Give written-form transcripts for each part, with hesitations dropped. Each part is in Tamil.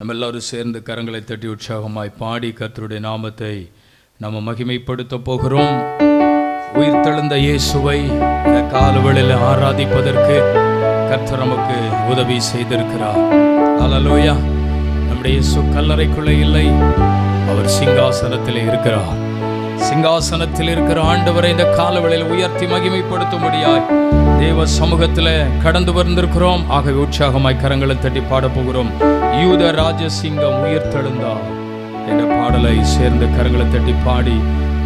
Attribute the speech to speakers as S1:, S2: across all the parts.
S1: நம்ம எல்லாரும் சேர்ந்து கரங்களை தட்டி உற்சாகமாய் பாடி கர்த்தருடைய நாமத்தை நம்ம மகிமைப்படுத்த போகிறோம். உயிர்த்தெழுந்த இயேசுவை இந்த காலவெளியில் ஆராதிப்பதற்கு கர்த்தர் நமக்கு உதவி செய்திருக்கிறார். அல்லேலூயா. நம்முடைய இயேசு கல்லறைக்குள்ளே இல்லை, அவர் சிங்காசனத்தில் இருக்கிறார். சிங்காசனத்தில் இருக்கிற ஆண்டவரை இந்த காலவெளியில் உயர்த்தி மகிமைப்படுத்தும்படியாய் தேவ சமூகத்தில் கடந்து வந்திருக்கிறோம். ஆகவே உற்சாகமாய் கரங்களை தட்டி பாடப்போகிறோம். யூத ராஜசிங்கம் உயிர்த்தெழுந்தார் என்ற பாடலை சேர்ந்து கரங்களை தட்டி பாடி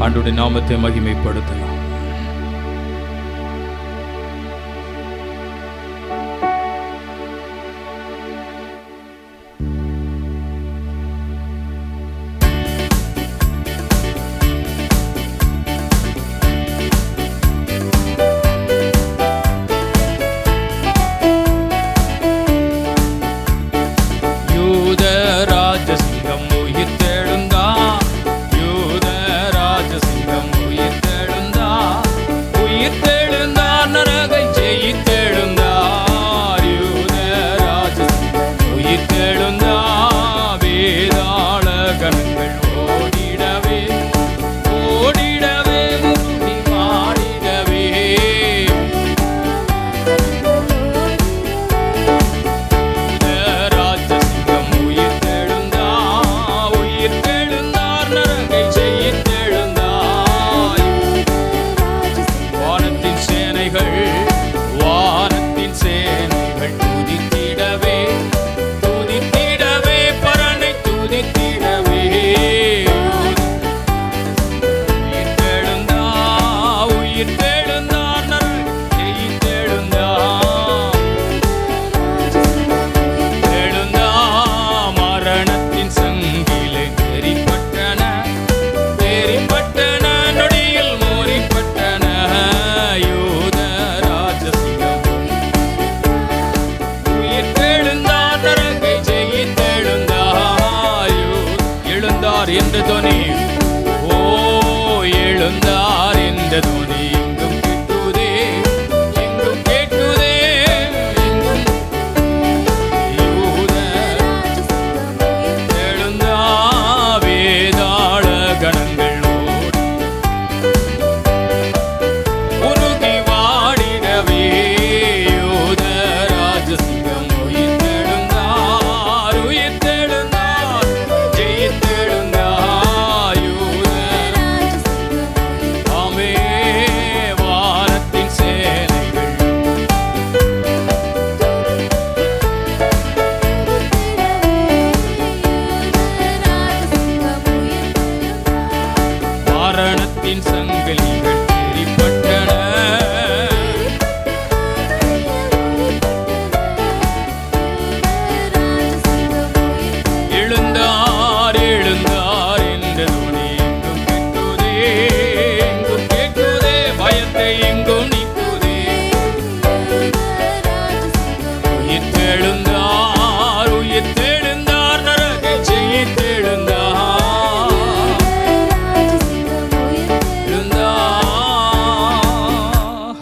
S1: ஆண்டவருடைய நாமத்தை மகிமைப்படுத்தலாம். என்ற துணி, ஓ எழுந்தார் என்ற துணி எங்கும் கேட்குதே, எங்கும் கேட்குதே, எங்கும் எழுந்தா வேதாள கணங்கள் உருகி வாடிடவே யூத ராஜசிங்கம் உயிர்த்தெழுந்தார், உயிர்த்தெழுந்தார், ஜெயித்தெழுந்தார்.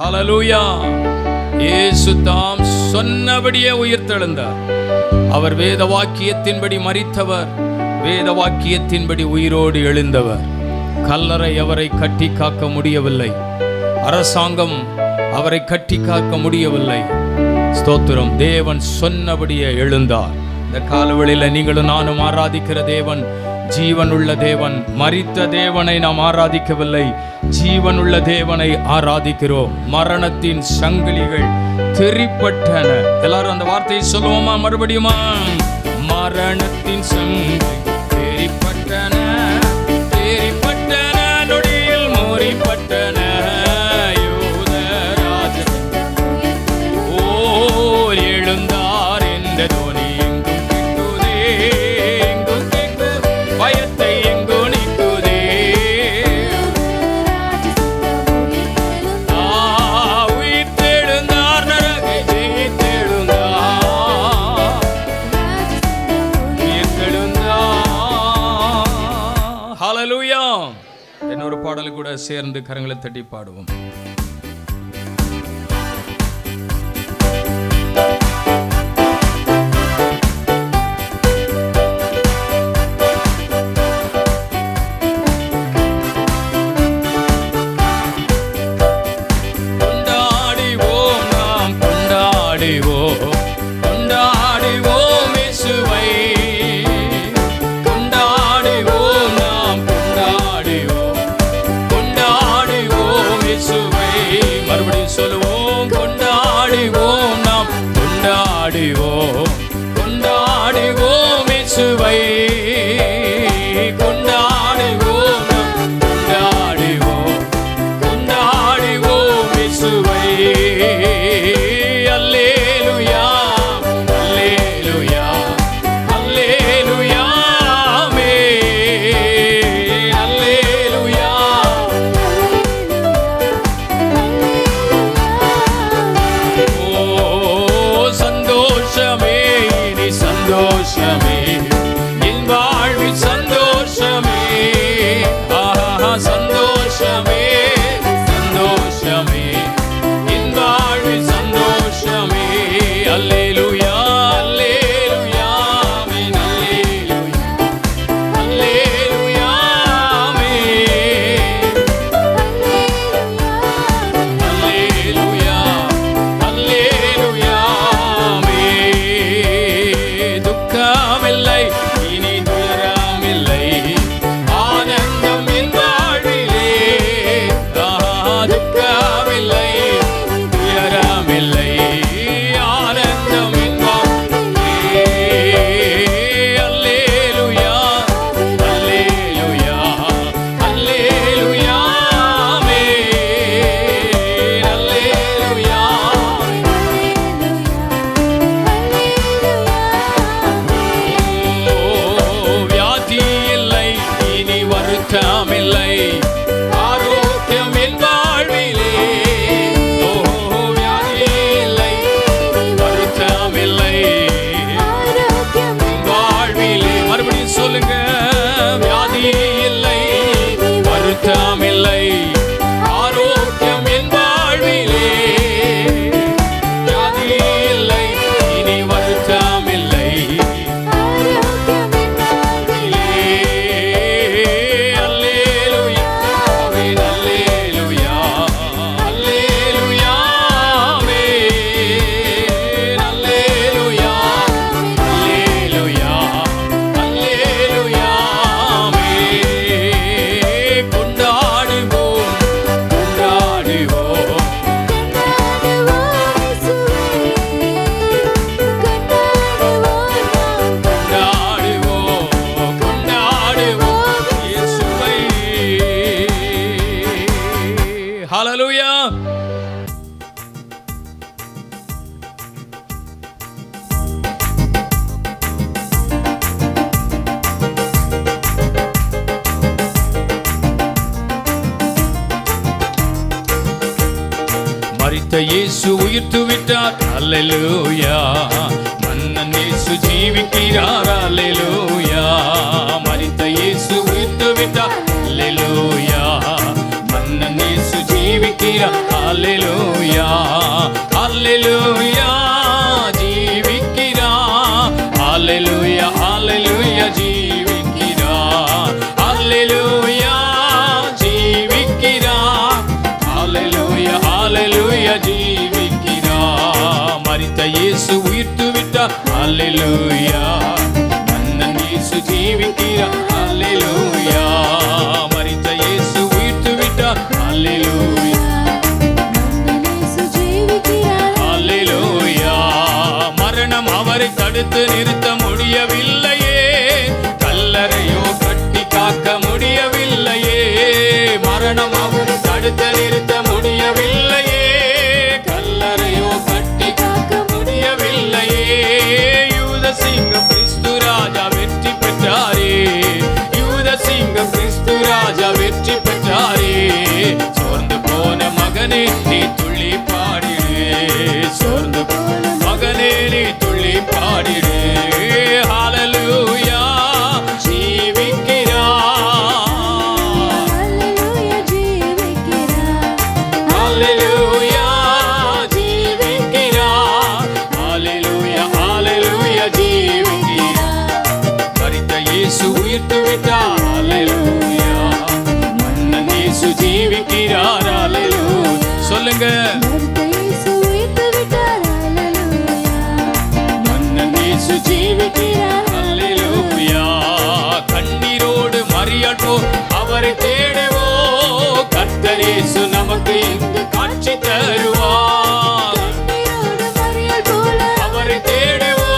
S1: ஹல்லேலூயா. இயேசு தாம் சொன்னபடியே உயிர்த்தெழுந்தார். அவர் வேத வாக்கியத்தின்படி மரித்தவர், வேத வாக்கியத்தின்படி உயிரோடு எழுந்தவர். கல்லறை அவரை கட்டி காக்க முடியவில்லை, அரசாங்கம் அவரை கட்டி காக்க முடியவில்லை. ஸ்தோத்திரம். தேவன் சொன்னபடியே எழுந்தார். இந்த காலவெளியில் நீங்களும் நானும் ஆராதிக்கிற தேவன் ஜீவனுள்ள தேவன். மரித்த தேவனை நாம் ஆராதிக்கவில்லை, ஜீவனுள்ள தேவனை ஆராதிக்கிறோம். மரணத்தின் சங்கிலிகள் தெரிப்பட்டன. எல்லாரும் அந்த வார்த்தையை சொல்லுவோமா மறுபடியுமா? மரணத்தின் சங்கிலிகள் தெரிப்பட்டன, தெரிப்பட்டன, நொடியில் மூறிப்பட்டன. யூத ராஜசிங்கம் ஓ எழுந்தார் என்ற துணி எங்கும் கேட்குதே, எங்கும் கேட்குதே, பயத்தை எங்கோ நீக்குதே. உயிர்த்தெழுந்தார், நரகை ஜெயித்தெழுந்தார், உயிர்த்தெழுந்தார். ஹல்லேலூயா. இன்னொரு பாடல் கூட சேர்ந்து கரங்களை தட்டி பாடுவோம். இயேசு உயிர்த்து விட்டார், அல்லேலூயா. மன்னன் இயேசு ஜீவிக்கிறார், அல்லேலூயா. மரித்த இயேசு உயிர்த்து விட்டார், அல்லேலூயா. மன்னன் இயேசு ஜீவிக்கிறார், அல்லேலூயா. அல்லேலூயா ஜீவிக்கிறார், அல்லேலூயா. அல்லேலூயா ஜீவிக்கிறார், அல்லேலூயா ஜீவிக்கிறார், அல்லேலூயா. அல்லேலூயா ஜீவிக்கிறார். மரித்த இயேசு உயிர்த்து விட்டார், அல்லேலூயா. மன்னன் இயேசு ஜீவிக்கிறார், அல்லேலூயா. மரித்த இயேசு உயிர்த்து விட்டார், அல்லேலூயா. அல்லேலூயா. மரணம் அவரை தடுத்து நிறுத்த முடியவில்லையே, கல்லறையோ கட்டி காக்க முடியவில்லையே. மரணம் அவரை தடுத்து நிறுத்த முடியவில்லையே, கல்லறையோ கட்டி காக்க முடியவில்லையே. யூத சிங்கம் கிறிஸ்து ராஜா வெற்றி பெற்றாரே, யூத சிங்கம் கிறிஸ்து ராஜா வெற்றி பெற்றாரே. சோர்ந்து போன மகனே நீ துள்ளி பாடிடு, சோர்ந்து போன மகனே நீ துள்ளி பாடிடு. ஹல்லேலூயா ஜீவிக்கிறார், ஹல்லேலூயா ஜீவிக்கிறார், ஹல்லேலூயா. ஹல்லேலூயா ஜீவிக்கிறார். மரித்த இயேசு உயிர்த்து விட்டார், ஹல்லேலூயா. மன்னன் இயேசு ஜீவிக்கிறார், ஹல்லேலூயா. சொல்லுங்க, மன்னன் இயேசு ஜீவிக்கிறார், ஹல்லேலூயா. கண்ணீரோடு மரியாட்டோ அவரை தேடுவோ, கர்த்தர் இயேசு நமக்கு இங்கு காட்சி தருவார். அவரை தேடுவோ,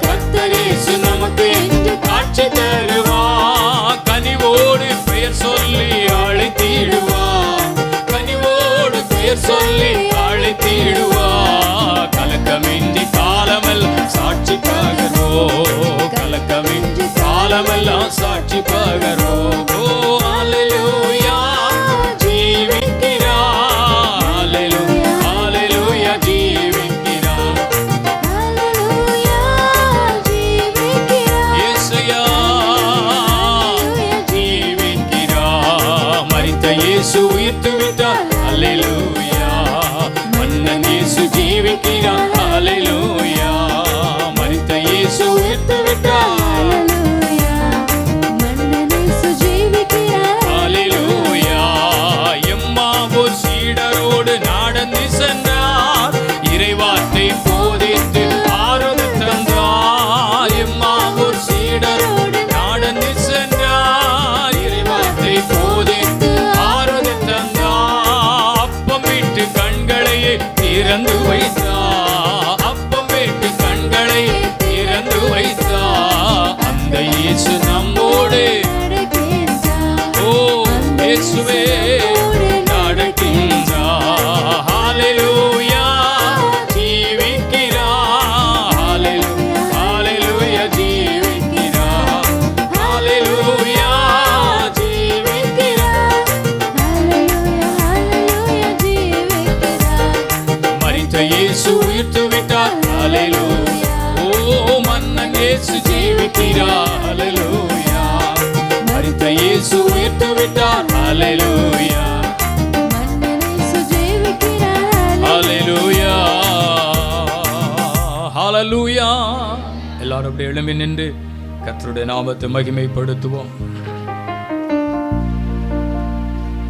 S1: கர்த்தர் இயேசு நமக்கு இங்கு காட்சி தருவார். கனிவோடு பெயர் சொல்லி அழைத்திடுவார், கனிவோடு பெயர் சொல்லி அழைத்திடுவார். கலக்கமின்றி காலமெல்லாம் சாட்சி பகரோ, கலக்கமின்றி காலமெல்லாம் சாட்சி பகரோ. ஹல்லேலூயா ஜீவிக்கிறார், ஹல்லேலூயா. ஹல்லேலூயா ஜீவிக்கிறார், இயேசுயா ஜீவிக்கிறார். மரித்த இயேசு உயிர்த்து விட்டார், ஹல்லேலூயா. மன்னன் இயேசு ஜீவிக்கிறார், ஹல்லேலூயா. மரித்த இயேசு உயிர்த்து விட்டார், ஹல்லேலூயா. எம்மாவூர் சீடரோடு நடந்து சென்றார், இறைவார்த்தை போதித்து ஆறுதல் தந்தார். எம்மாவூர் சீடரோடு நடந்து சென்றார், இறைவார்த்தை போதித்து ஆறுதல் தந்தார். அப்பம் விட்டு கண்களையே திறந்து வைத்தார், அப்பம் விட்டு கண்களை திறந்து வைத்தார். அந்த இயேசு நம்மோடு, ஓ இயேசுவே நடக்கின்றார். ஹல்லேலூயா ஜீவிக்கிறார், ஹல்லேலூயா. ஹல்லேலூயா ஜீவிக்கிறார், ஹல்லேலூயா ஜீவிக்கிறார். மரித்த இயேசு உயிர்த்து விட்டார், ஹல்லேலூயா. ஓ மன்னன் இயேசு ஜீவிக்கிறார், ஹல்லேலூயா. மரித்த இயேசு உயிர்த்து விட்டார், ஹல்லேலூயா. ஹல்லேலூயா, ஹல்லேலூயா. எல்லாரும் அப்படியே எழும்பி நின்று கர்த்தருடைய நாமத்தை மகிமைப்படுத்துவோம்.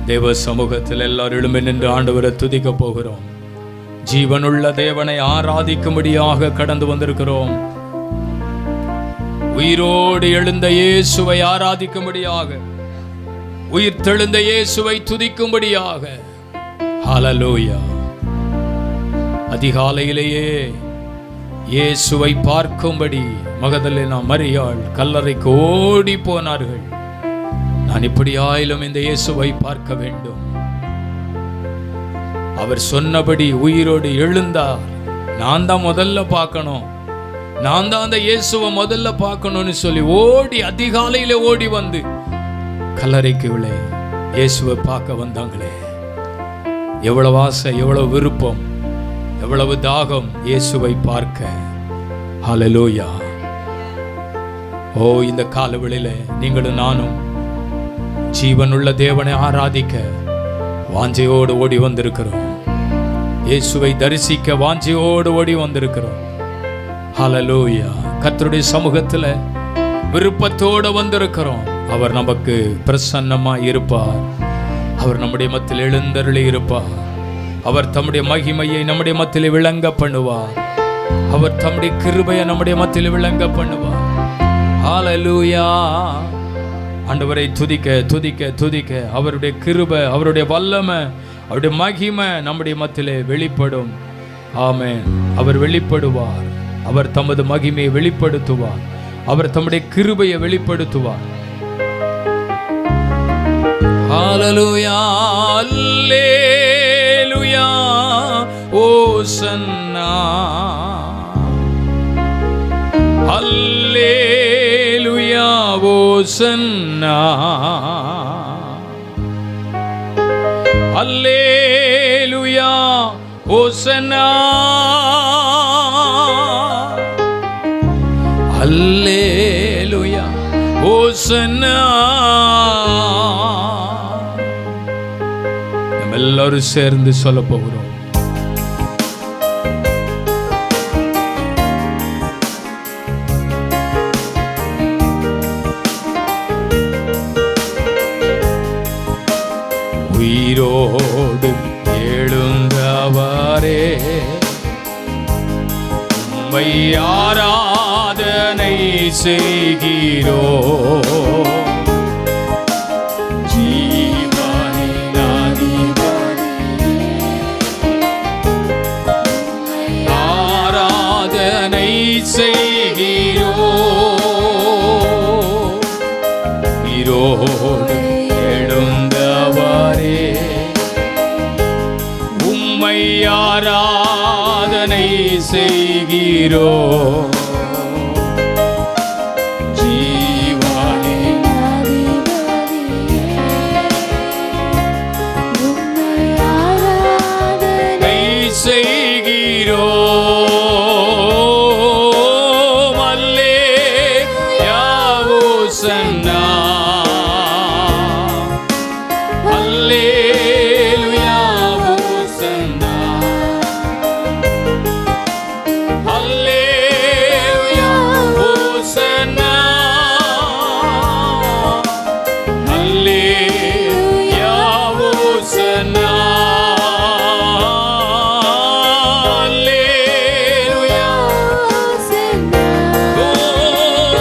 S1: தேவ சமூகத்தில் எல்லாரும் எழும்பி நின்று ஆண்டவரை துதிக்க போகிறோம். ஜீவனுள்ள தேவனை ஆராதிக்கும்படியாக கடந்து வந்திருக்கிறோம். உயிரோடு எழுந்த இயேசுவை ஆராதிக்கும்படியாக, உயிர் தெழுந்த இயேசுவை துதிக்கும்படியாக. ஹல்லேலூயா. அதிகாலையிலேயே இயேசுவை பார்க்கும்படி மகதலேனா மரியாள் கல்லறைக்கு ஓடி போனார்கள். நான் இப்படியாயிலும் இந்த இயேசுவை பார்க்க வேண்டும். அவர் சொன்னபடி உயிரோடு எழுந்தார். நான் தான் முதல்ல பார்க்கணும், நான் தான் அந்த இயேசுவை முதல்ல பார்க்கணும்னு சொல்லி ஓடி அதிகாலையில ஓடி வந்து கல்லறைக்கு உள்ளே இயேசுவை பார்க்க வந்தாங்களே. எவ்வளவு ஆசை, எவ்வளவு விருப்பம், எவ்வளவு தாகம் இயேசுவை பார்க்க. ஹல்லேலூயா. ஓ, இந்த காலவெளியில நீங்களும் நானும் ஜீவனுள்ள தேவனை ஆராதிக்க வாஞ்சையோடு ஓடி வந்திருக்கிறோம். இயேசுவை தரிசிக்க வாஞ்சையோடு ஓடி வந்திருக்கிறோம். ஹல்லேலூயா. கர்த்தருடைய சமூகத்தில் விருப்பத்தோடு வந்திருக்கிறோம். அவர் நமக்கு பிரசன்னமாய் இருப்பார். அவர் நம்முடைய மத்தியில் எழுந்தருளி இருப்பார். அவர் தம்முடைய மகிமையை நம்முடைய மத்தியில் விளங்க பண்ணுவார். அவர் தம்முடைய கிருபையை நம்முடைய மத்தியில் விளங்க பண்ணுவார். ஹல்லேலூயா. ஆண்டவரை துதிக்க துதிக்க துதிக்க அவருடைய கிருபை, அவருடைய வல்லமை, அவருடைய மகிமை நம்முடைய மத்தியிலே வெளிப்படும். ஆமென். அவர் வெளிப்படுவார். அவர் தமது மகிமையை வெளிப்படுத்துவார். அவர் தம்முடைய கிருபையை வெளிப்படுத்துவார். ஹல்லேலூயா. அல்லேலூயா. ஓசன்னா. அல்லேலூயா. ஓசன்னா. அல்லேலூயா. ஓசன்னா. அல்லேலூயா. ஓசன்னா. நம்ம எல்லாரும் சேர்ந்து சொல்ல போகிறோம். உயிரோடு எழுந்தவரே, உம்மை ஆராதனை செய்கிறோம். ஜீவனின் அதிபதியே, ஆராதனை செய்கிறோம். உயிரோடு எழுந்தவரே, உம்மை ஆராதனை செய்கிறோம். ஜீவனின் அதிபதியே, உம்மை ஆராதனை செய்கிறோம். அல்லேலூயா. ஓசன்னா. அல்லேலூயா. ஓசன்னா. அல்லேலூயா. ஓசன்னா. அல்லேலூயா. ஓசன்னா. அல்லேலூயா. ஓசன்னா.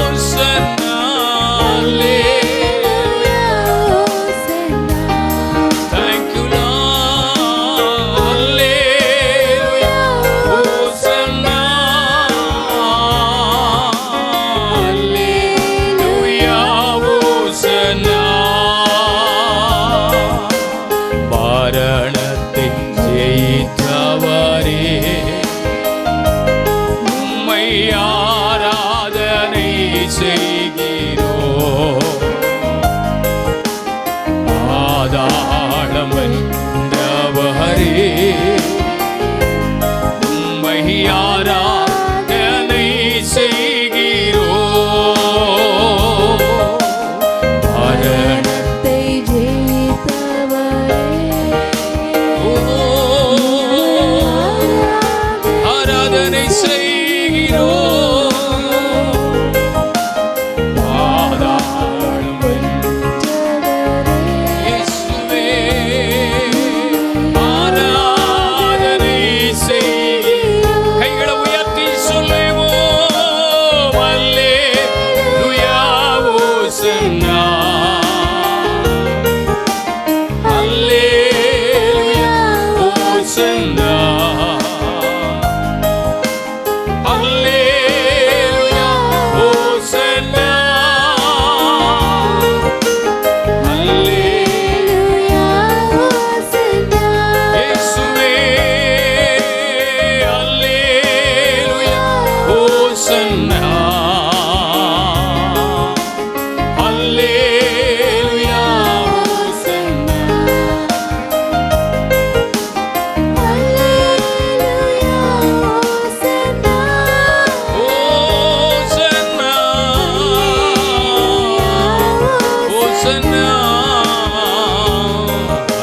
S1: ஓசன்னா. அல்லேலூயா. ஓசன்னா. Thank you Lord. அல்லேலூயா. ஓசன்னா. அல்லேலூயா. ஓசன்னா. மரணத்தை ஜெயித்தவரே, உம்மை ஆராதனை செய்கிறோம். பாதாளம் வென்றவரே, உம்மை ஆராதனை செய்கிறோம். மரணத்தை ஜெயித்தவரே, ஆராதனை செய்கிறோம். பாதாளம் வென்றவரே, இயேசுவே, ஆராதனை செய்கிறோம். கைகளை உயர்த்தி சொல்லுவோம். அல்லேலூயா. ஓசன்னா. அல்லேலூயா. ஓசன்னா. அல்லேலூயா. ஓசன்னா. அல்லேலூயா. ஓசன்னா. இயேசுவே, அல்லேலூயா. ஓசன்னா. அல்லேலூயா. ஓசன்னா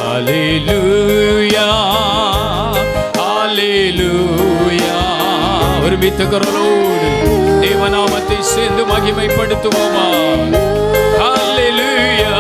S1: ஹல்லேலூயா ஹல்லேலூயா. ஒருமித்த குரலோடு தேவநாமத்தை சேர்ந்து மகிமைப்படுத்துவோமா? ஹல்லேலூயா.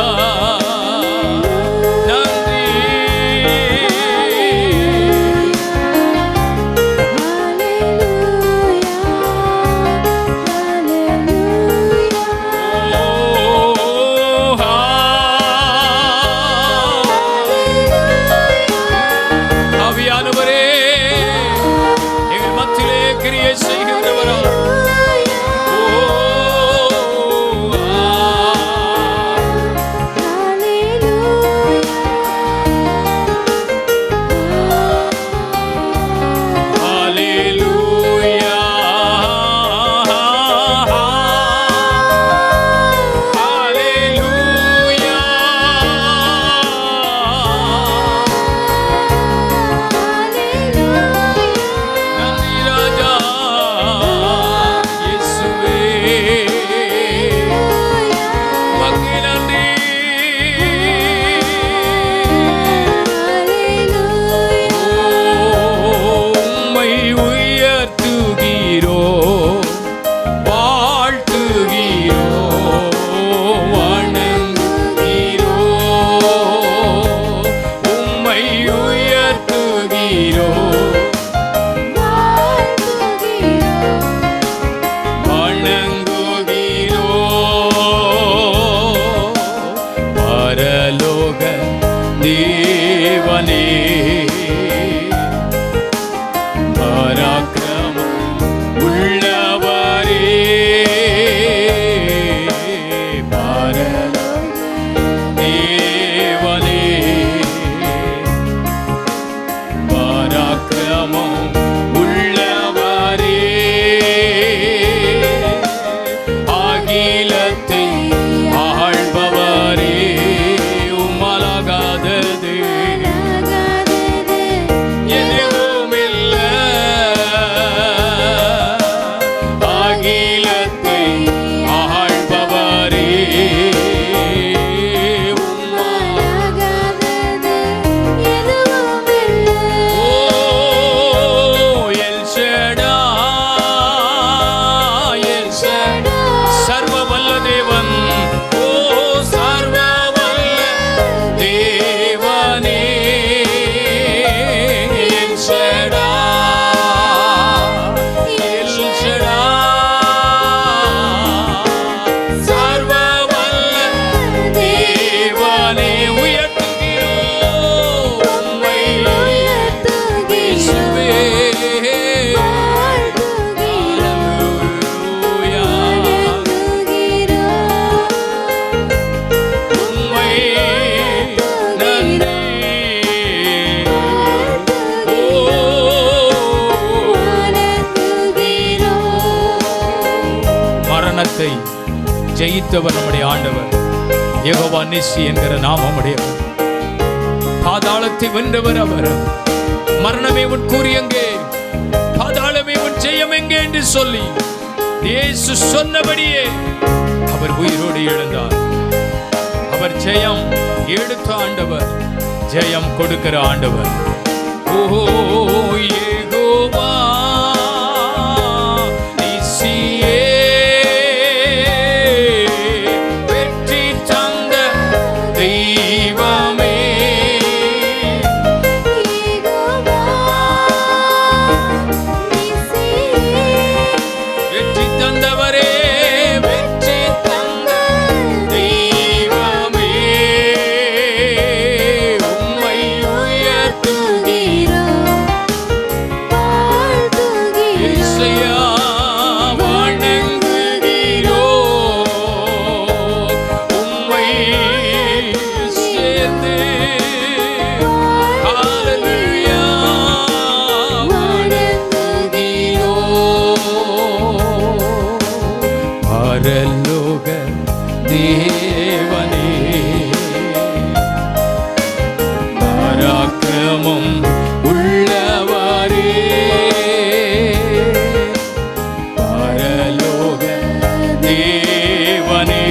S2: ஜெயித்தவர் நம்முடைய ஆண்டவர். யெகோவா நிசி என்கிற நாமம் உடையவர். பாதாளத்தை வென்றவர் அவர். மரணமே உன் கூறி எங்கே, பாதாளமே உன் ஜெயம் எங்கே என்று சொல்லி இயேசு சொன்னபடியே அவர் உயிரோடு எழுந்தார். அவர் ஜெயம் எடுத்த ஆண்டவர், ஜெயம் கொடுக்கிற ஆண்டவர். ஓ யெகோவா நிசியே, வெற்றி தந்த தெய்வமே, வெற்றி தந்தவரே, வெற்றி தந்த தெய்வமே, உம்மை உயர்த்துகிறோம், இயேசுயா வணங்குகிறோம், உம்மை சேர்ந்து ஹல்லேலூயா வணங்குகிறோம். பரலோக தேவனே, பராக்கிரமம் உள்ளவரே, பரலோக தேவனே,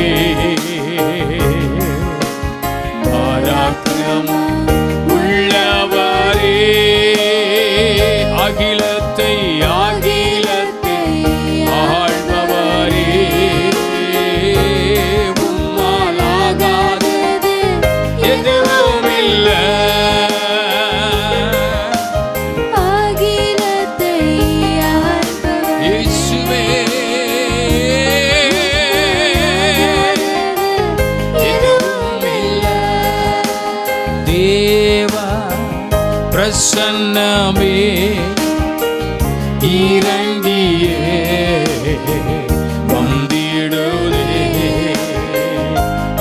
S1: பிரசன்னமே இறங்கியே வந்திடுதே.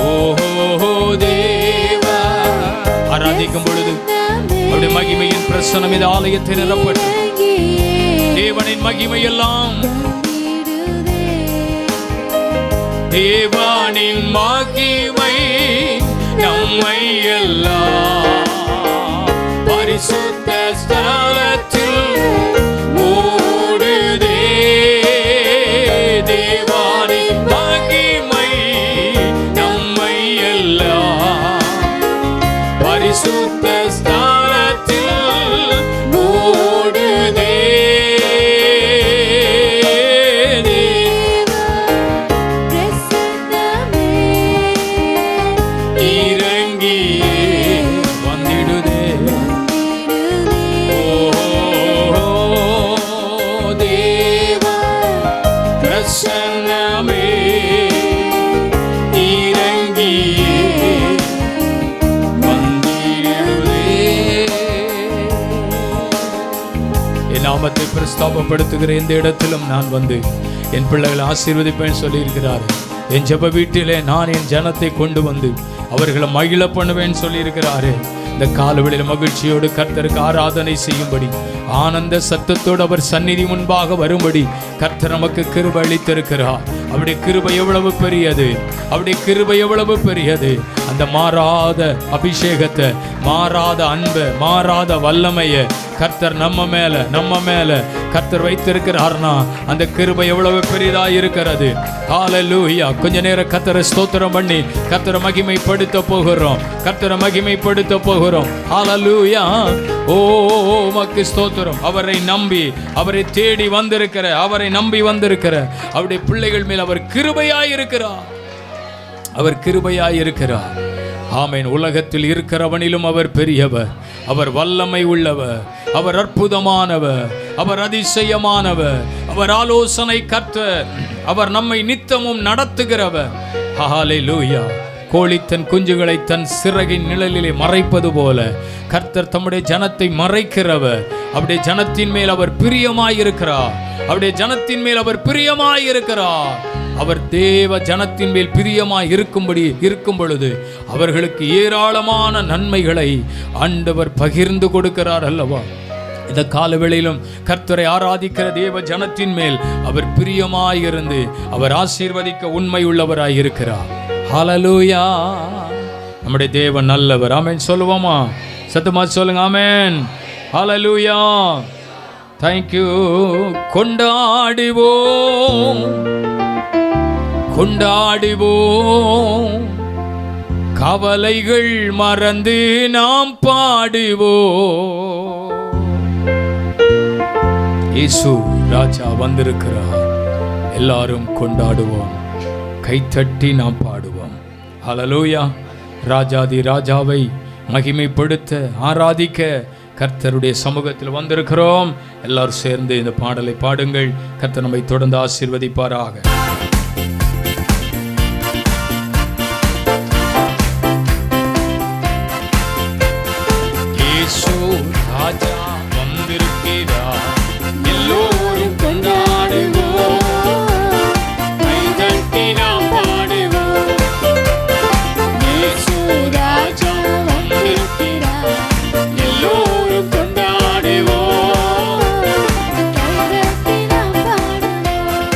S1: ஓஹோ தேவா, ஆராதிக்கும் பொழுது அவருடைய மகிமையின் பிரசன்னம் இந்த ஆலயத்தை நிரப்பட்டு தேவனின் மகிமை எல்லாம், தேவனின் மகிமை நம்மை எல்லாம் பரிசுத்த ஸ்தலத்தில் மூடுதே. தேவனின் மகிமை நம்மை எல்லாம் பரிசுத்த ஸ்தலத்தில் மூடுதே. நாமத்தை பிரஸ்தாபப்படுத்துகிற இந்த இடத்திலும் நான் வந்து என் பிள்ளைகளை ஆசீர்வதிப்பேன் சொல்லியிருக்கிறார். என் ஜெப வீட்டிலே நான் என் ஜனத்தை கொண்டு வந்து அவர்களை மகிழ பண்ணுவேன் சொல்லியிருக்கிறாரு. இந்த காலவெளியில் மகிழ்ச்சியோடு கர்த்தருக்கு ஆராதனை செய்யும்படி, ஆனந்த சத்தத்தோடு அவர் சந்நிதி முன்பாக வரும்படி கர்த்தர் நமக்கு கிருபை அளித்திருக்கிறார். அவருடைய கிருபை எவ்வளவு பெரியது, அவருடைய கிருபை எவ்வளவு பெரியது. அந்த மாறாத அபிஷேகத்தை, மாறாத அன்பை, மாறாத வல்லமையை கர்த்தர் நம்ம மேல கர்த்தர் வைத்திருக்கிறார்னா அந்த கிருபை எவ்வளவு பெரிதா இருக்கிறது. ஹல்லேலூயா. கொஞ்ச நேரம் கர்த்தரை ஸ்தோத்திரம் பண்ணி கர்த்தரை மகிமைப்படுத்த போகிறோம், கர்த்தரை மகிமைப்படுத்த போகிறோம். ஹல்லேலூயா. ஓ உமக்கு ஸ்தோத்திரம். அவரை நம்பி, அவரை தேடி வந்திருக்கிற, அவரை நம்பி வந்திருக்கிற அவருடைய பிள்ளைகள் மேல் அவர் கிருபையாயிருக்கிறார், அவர் கிருபையாயிருக்கிறார். ஆமென். உலகத்தில் இருக்கிறவனிலும் அவர் பெரியவர், அவர் வல்லமை உள்ளவர், அவர் அற்புதமானவர், அவர் அதிசயமானவர், அவர் ஆலோசனை கர்த்தர், அவர் நம்மை நித்தமும் நடத்துகிறவர். ஹல்லேலூயா. கோழி தன் குஞ்சுகளை தன் சிறகின் நிழலிலே மறைப்பது போல கர்த்தர் தம்முடைய ஜனத்தை மறைக்கிறவர். அவருடைய ஜனத்தின் மேல் அவர் பிரியமாயிருக்கிறார், அவருடைய ஜனத்தின் மேல் அவர் பிரியமாயிருக்கிறார். அவர் தேவ ஜனத்தின் மேல் பிரியமாய் இருக்கும் பொழுது அவர்களுக்கு ஏராளமான நன்மைகளை ஆண்டவர் பகிர்ந்து கொடுக்கிறார் அல்லவா. இந்த காலவேளையிலும் கர்த்தரை ஆராதிக்கிற தேவ ஜனத்தின் மேல் அவர் பிரியமாயிருந்து அவர் ஆசீர்வதிக்க உண்மை உள்ளவராய் இருக்கிறார். ஹல்லேலூயா. நம்முடைய தேவன் நல்லவர். ஆமென் சொல்லுவோமா? சத்தமா சொல்லுங்க. ஆமென். ஹல்லேலூயா. தேங்க்யூ. கொண்டாடுவோம், கொண்டாடுவோம், கவலைகள் மறந்து நாம் பாடுவோம். இயேசு ராஜா வந்திருக்கிறார். எல்லாரும் கொண்டாடுவோம், கைத்தட்டி நாம் பாடுவோம். ஹல்லேலூயா. ராஜாதி ராஜாவை மகிமைப்படுத்த ஆராதிக்க கர்த்தருடைய சமூகத்தில் வந்திருக்கிறோம். எல்லாரும் சேர்ந்து இந்த பாடலை பாடுங்கள். கர்த்தர் நம்மை தொடர்ந்து ஆசீர்வதிப்பாராக. இயேசு ராஜா வந்திருக்கிறார். எல்லோரும் கொண்டாடுவோம், கைதட்டி நாம் பாடுவோம். இயேசு ராஜா வந்திருக்கிறார். எல்லோரும் கொண்டாடுவோம், கைதட்டி நாம் பாடுவோம்.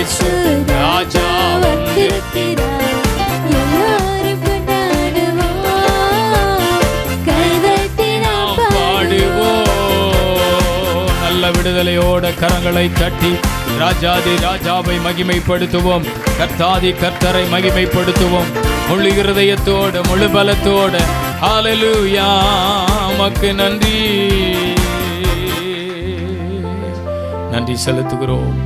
S2: இயேசு ராஜா வந்திருக்கிறார். எல்லாரும் கொண்டாடுவோம், கைதட்டி நாம் பாடுவோம்.
S1: நல்ல விடுதலையோட கரங்களை தட்டி ராஜாதி ராஜாவை மகிமைப்படுத்துவோம், கர்த்தாதி கர்த்தரை மகிமைப்படுத்துவோம். முழு இருதயத்தோட முழு பலத்தோட ஹல்லேலூயா உமக்கு நன்றி நன்றி செலுத்துகிறோம்.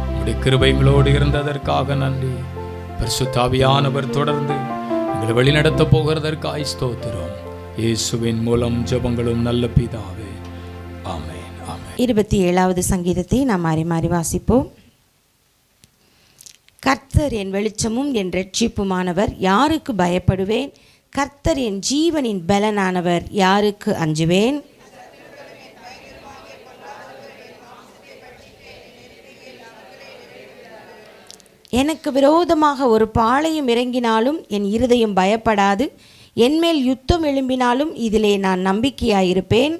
S1: உம்முடைய கிருபை எங்களோடு இருந்ததற்காக நன்றி. பரிசுத்த ஆவியானவர் தொடர்ந்து எங்களை வழிநடத்த போகிறதற்காய் ஸ்தோத்திரம். இயேசுவின் மூலம் ஜெபங்களும் நல்ல பிதாவே, ஆமென்.
S3: 27வது சங்கீதத்தை நாம் மாறி மாறி வாசிப்போம். கர்த்தர் என் வெளிச்சமும் என் இரட்சிப்புமானவர், யாருக்கு பயப்படுவேன்? கர்த்தர் என் ஜீவனின் பலனானவர், யாருக்கு அஞ்சுவேன்? எனக்கு விரோதமாக ஒரு பாளையம் இறங்கினாலும் என் இருதயம் பயப்படாது. என்மேல் யுத்தம் எழும்பினாலும் இதிலே நான் நம்பிக்கையாயிருப்பேன்.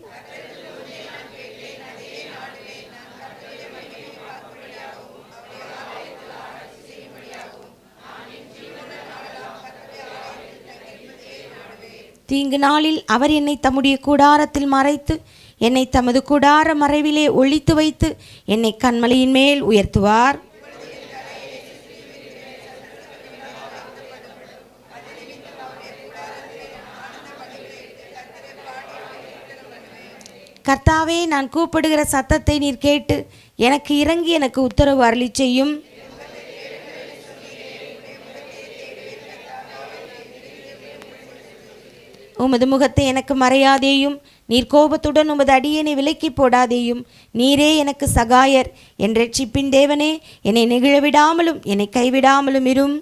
S3: தீங்கு நாளில் அவர் என்னை தம்முடைய கூடாரத்தில் மறைத்து, என்னை தமது கூடார மறைவிலே ஒளித்து வைத்து, என்னை கன்மலையின் மேல் உயர்த்துவார். கர்த்தாவே, நான் கூப்பிடுகிற சத்தத்தை நீர் கேட்டு எனக்கு இறங்கி எனக்கு உத்தரவு அருளி செய்யும். உமது முகத்தை எனக்கு மறையாதேயும், நீர் கோபத்துடன் உமது அடியேனை விலக்கி போடாதேயும். நீரே எனக்கு சகாயர், என் இரட்சிப்பின் தேவனே, என்னை நெகிழவிடாமலும் என்னை கைவிடாமலும் இரும்.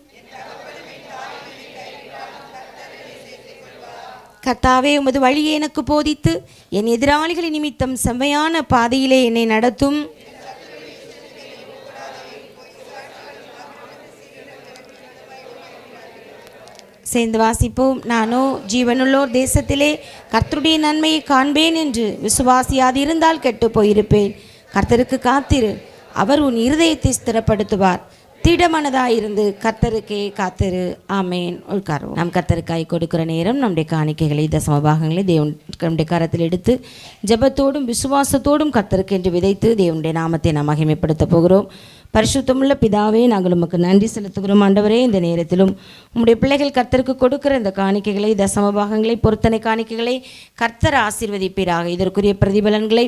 S3: கர்த்தாவே, உமது வழியை எனக்கு போதித்து என் எதிராளிகளின் நிமித்தம் செம்மையான பாதையிலே என்னை நடத்தும். சேர்ந்து வாசிப்போம். நானோ ஜீவனுள்ளோர் தேசத்திலே கர்த்தருடைய நன்மையை காண்பேன் என்று விசுவாசியாதிருந்தால் கெட்டு போயிருப்பேன். கர்த்தருக்கு காத்திரு, அவர் உன் இருதயத்தை ஸ்திரப்படுத்துவார். திடமனதாயிருந்து கர்த்தருக்கே காத்திரு. ஆமேன். உட்காருவோம். நம் கர்த்தருக்காய் கொடுக்கிற நேரம் நம்முடைய காணிக்கைகளை தசமபாகங்களை தேவனுடைய கரத்தில் எடுத்து ஜெபத்தோடும் விசுவாசத்தோடும் கர்த்தருக்கு என்று விதைத்து தேவனுடைய நாமத்தை நாம் மகிமைப்படுத்த போகிறோம். பரிசுத்தமுள்ள பிதாவே, நாங்கள் உமக்கு நன்றி செலுத்துகிறோம். ஆண்டவரே, இந்த நேரத்திலும் உம்முடைய பிள்ளைகள் கர்த்தருக்கு கொடுக்கிற இந்த காணிக்கைகளை தசமபாகங்களை பொருத்தனை காணிக்கைகளை கர்த்தர் ஆசீர்வதிப்பீராக. இதற்குரிய பிரதிபலன்களை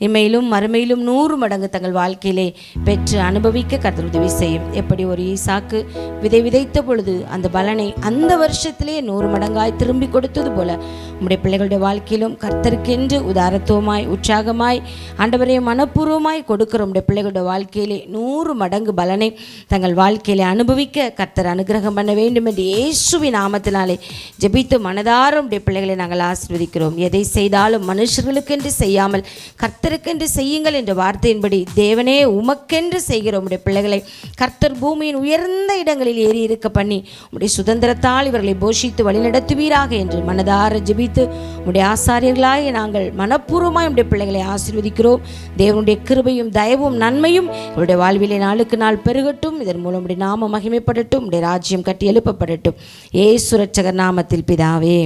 S3: இம்மையிலும் மறுமையிலும் 100 மடங்கு தங்கள் வாழ்க்கையிலே பெற்று அனுபவிக்க கர்த்தர் உதவி செய்யும். எப்படி ஒரு ஈசாக்கு விதை விதைத்த பொழுது அந்த பலனை அந்த வருஷத்திலே 100 மடங்காய் திரும்பி கொடுத்தது போல உம்முடைய பிள்ளைகளுடைய வாழ்க்கையிலும் கர்த்தருக்கென்று உதாரத்துவமாய் உற்சாகமாய் ஆண்டவரே மனப்பூர்வமாய் கொடுக்கிற உம்முடைய பிள்ளைகளுடைய வாழ்க்கையிலே 100 மடங்கு பலனை தங்கள் வாழ்க்கையில அனுபவிக்க கர்த்தர் அனுகிரகம் பண்ண வேண்டும் என்று இயேசுவின் நாமத்தினாலே ஜெபித்து மனதார உம்முடைய பிள்ளைகளை நாங்கள் ஆசீர்வதிக்கிறோம். எதை செய்தாலும் மனுஷர்களுக்கென்று செய்யாமல் கர்த்தருக்கென்று செய்யுங்கள் என்ற வார்த்தையின்படி தேவனே உமக்கென்று செய்கிற உம்முடைய பிள்ளைகளை கர்த்தர் பூமியின் உயர்ந்த இடங்களில் ஏறி இருக்க பண்ணி உம்முடைய சுதந்திரத்தால் இவர்களை போஷித்து வழிநடத்துவீராக என்று மனதார ஜெபித்து உம்முடைய ஆசாரியர்களாக நாங்கள் மனப்பூர்வமாய் உம்முடைய பிள்ளைகளை ஆசீர்வதிக்கிறோம். தேவனுடைய கிருபையும் தயவும் நன்மையும் இவருடைய வாழ்விலே நாளுக்கு நாள் பெருகட்டும். இதன் மூலம் உடைய நாம மகிமைப்படட்டும், உடைய ராஜ்யம் கட்டி எழுப்பப்படட்டும். இயேசு ரட்சகர் நாமத்தில் பிதாவே,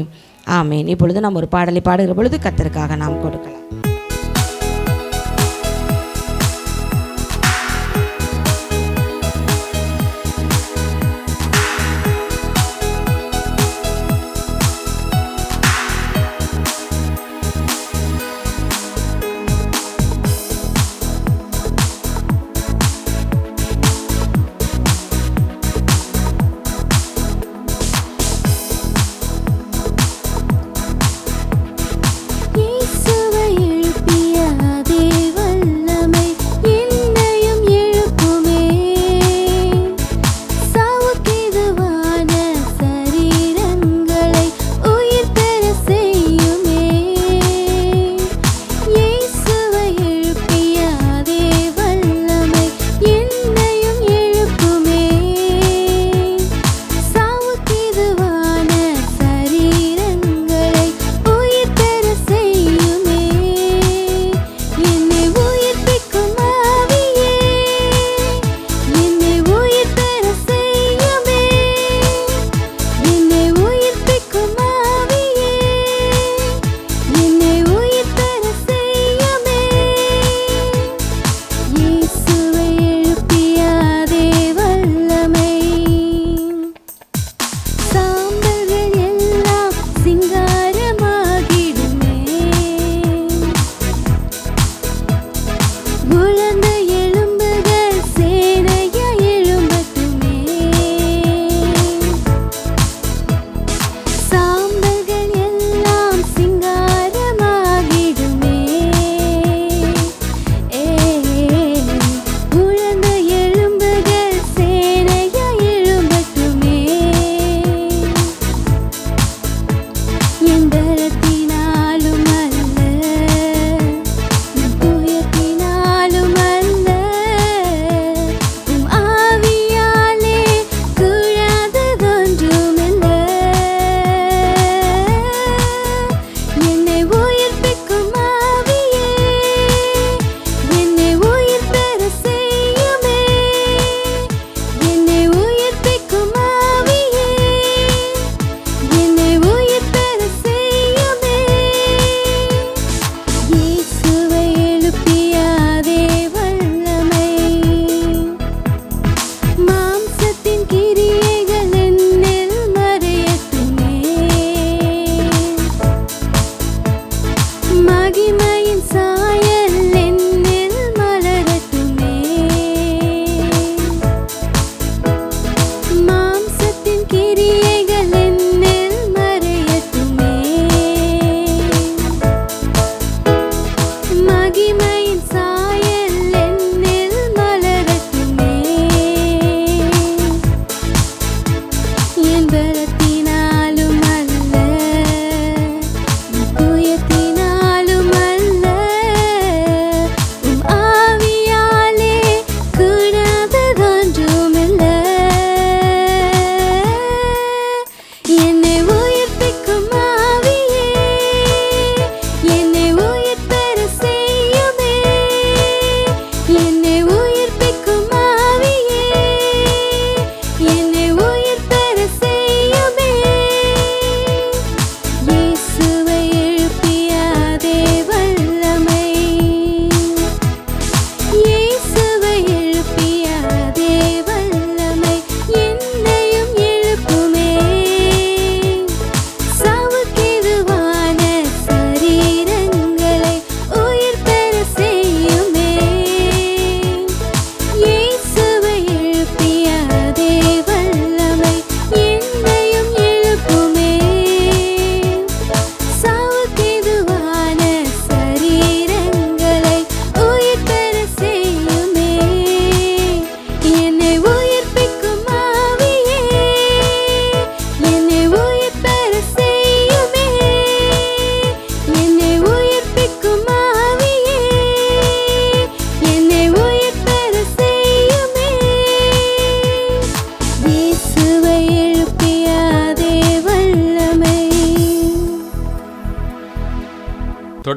S3: ஆமேன். இப்பொழுது நாம் ஒரு பாடலை பாடுகிற பொழுது கர்த்தருக்காக நாம் கொடுக்கலாம்.
S2: இயேசுவை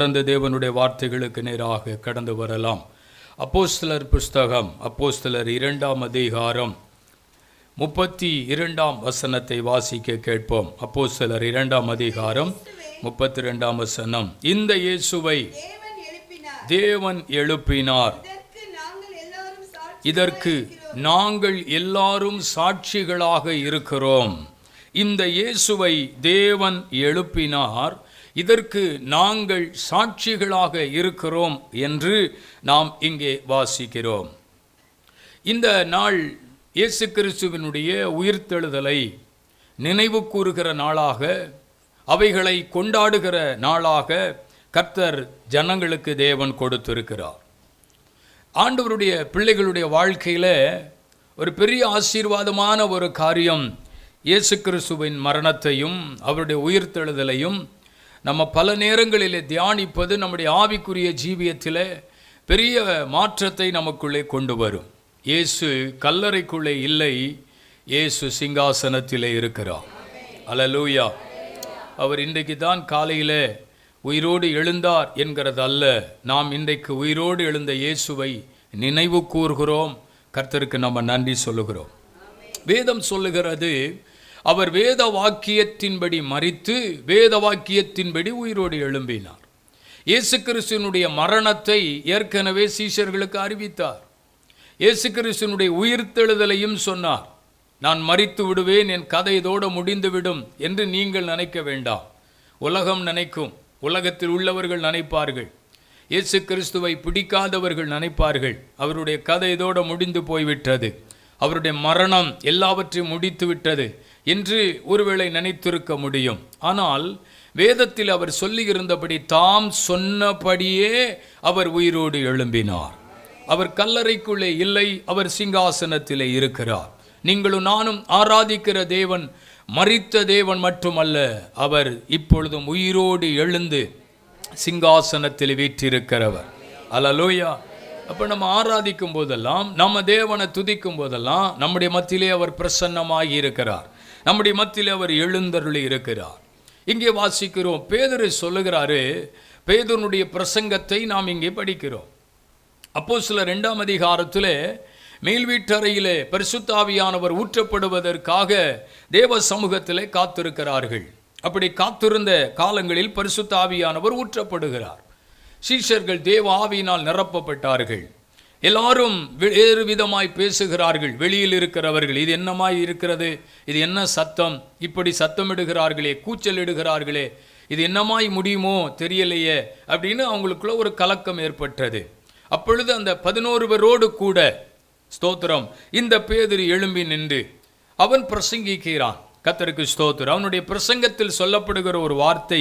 S1: கடந்த தேவனுடைய வார்த்தைகளுக்கு நேராக கடந்து வரலாம். அப்போஸ்தலர் புஸ்தகம், அப்போஸ்தலர் 2ஆம் அதிகாரம் 32ஆம் வசனத்தை வாசிக்க கேட்போம். அப்போஸ்தலர் 2ஆம் அதிகாரம் 32ஆம் வசனம். இந்த இயேசுவை தேவன் எழுப்பினார், இதற்கு நாங்கள் எல்லாரும் சாட்சிகளாக இருக்கிறோம். இந்த இயேசுவை தேவன் எழுப்பினார், இதற்கு நாங்கள் சாட்சிகளாக இருக்கிறோம் என்று நாம் இங்கே வாசிக்கிறோம். இந்த நாள் இயேசு கிறிஸ்துவினுடைய உயிர்த்தெழுதலை நினைவு கூறுகிற நாளாக, அவைகளை கொண்டாடுகிற நாளாக கர்த்தர் ஜனங்களுக்கு தேவன் கொடுத்திருக்கிறார். ஆண்டவருடைய பிள்ளைகளுடைய வாழ்க்கையில் ஒரு பெரிய ஆசீர்வாதமான ஒரு காரியம் இயேசு கிறிஸ்துவின் மரணத்தையும் அவருடைய உயிர்த்தெழுதலையும் நம்ம பல நேரங்களிலே தியானிப்பது நம்முடைய ஆவிக்குரிய ஜீவியத்தில் பெரிய மாற்றத்தை நமக்குள்ளே கொண்டு வரும். இயேசு கல்லறைக்குள்ளே இல்லை, இயேசு சிங்காசனத்திலே இருக்கிறார். அல்லேலூயா. அவர் இன்றைக்கு தான் காலையில் உயிரோடு எழுந்தார் என்கிறது அல்ல, நாம் இன்றைக்கு உயிரோடு எழுந்த இயேசுவை நினைவு கூறுகிறோம். கர்த்தருக்கு நம்ம நன்றி சொல்லுகிறோம். வேதம் சொல்லுகிறது, அவர் வேத வாக்கியத்தின்படி மரித்து வேத வாக்கியத்தின்படி உயிரோடு எழும்பினார். இயேசு கிறிஸ்துவினுடைய மரணத்தை ஏற்கனவே சீஷர்களுக்கு அறிவித்தார். இயேசு கிறிஸ்துவினுடைய உயிர்த்தெழுதலையும் சொன்னார். நான் மரித்து விடுவேன், என் கதை இதோடு முடிந்துவிடும் என்று நீங்கள் நினைக்க வேண்டாம். உலகம் நினைக்கும், உலகத்தில் உள்ளவர்கள் நினைப்பார்கள், இயேசு கிறிஸ்துவை பிடிக்காதவர்கள் நினைப்பார்கள், அவருடைய கதை இதோடு முடிந்து போய்விட்டது, அவருடைய மரணம் எல்லாவற்றையும் முடித்து விட்டது என்று ஒருவேளை நினைத்திருக்க முடியும். ஆனால் வேதத்தில் அவர் சொல்லியிருந்தபடி தாம் சொன்னபடியே அவர் உயிரோடு எழும்பினார். அவர் கல்லறைக்குள்ளே இல்லை, அவர் சிங்காசனத்திலே இருக்கிறார். நீங்களும் நானும் ஆராதிக்கிற தேவன் மரித்த தேவன் மட்டுமல்ல, அவர் இப்பொழுதும் உயிரோடு எழுந்து சிங்காசனத்தில் வீற்றிருக்கிறவர். அல்லேலூயா. அப்போ நம்ம ஆராதிக்கும் போதெல்லாம், நம்ம தேவனை துதிக்கும் போதெல்லாம் நம்முடைய மத்தியிலே அவர் பிரசன்னமாகி இருக்கிறார், நம்முடைய மத்தியிலே அவர் எழுந்தருளி இருக்கிறார். இங்கே வாசிக்கிறோம், பேதுரு சொல்லுகிறாரு, பேதுருனுடைய பிரசங்கத்தை நாம் இங்கே படிக்கிறோம். அப்போஸ்தலர் 2ஆம் அதிகாரத்திலே மேல் வீட்டறையிலே பரிசுத்த ஆவியானவர் ஊற்றப்படுவதற்காக தேவ சமூகத்திலே காத்திருக்கிறார்கள். அப்படி காத்திருந்த காலங்களில் பரிசுத்த ஆவியானவர் ஊற்றப்படுகிறார். சீஷர்கள் தேவ ஆவியினால் நிரப்பப்பட்டார்கள். எல்லாரும் வேறு விதமாய் பேசுகிறார்கள். வெளியில் இருக்கிறவர்கள், இது என்னமாய் இருக்கிறது, இது என்ன சத்தம், இப்படி சத்தமிடுகிறார்களே, கூச்சலிடுகிறார்களே, இது என்னமாய் முடியுமோ தெரியலையே அப்படின்னு அவங்களுக்குள்ள ஒரு கலக்கம் ஏற்பட்டது. அப்பொழுது அந்த 11 பேரோடு கூட, ஸ்தோத்திரம், இந்த பேதுரு எழும்பி நின்று அவன் பிரசங்கிக்கிறான். கர்த்தருக்கு ஸ்தோத்திரம். அவனுடைய பிரசங்கத்தில் சொல்லப்படுகிற ஒரு வார்த்தை,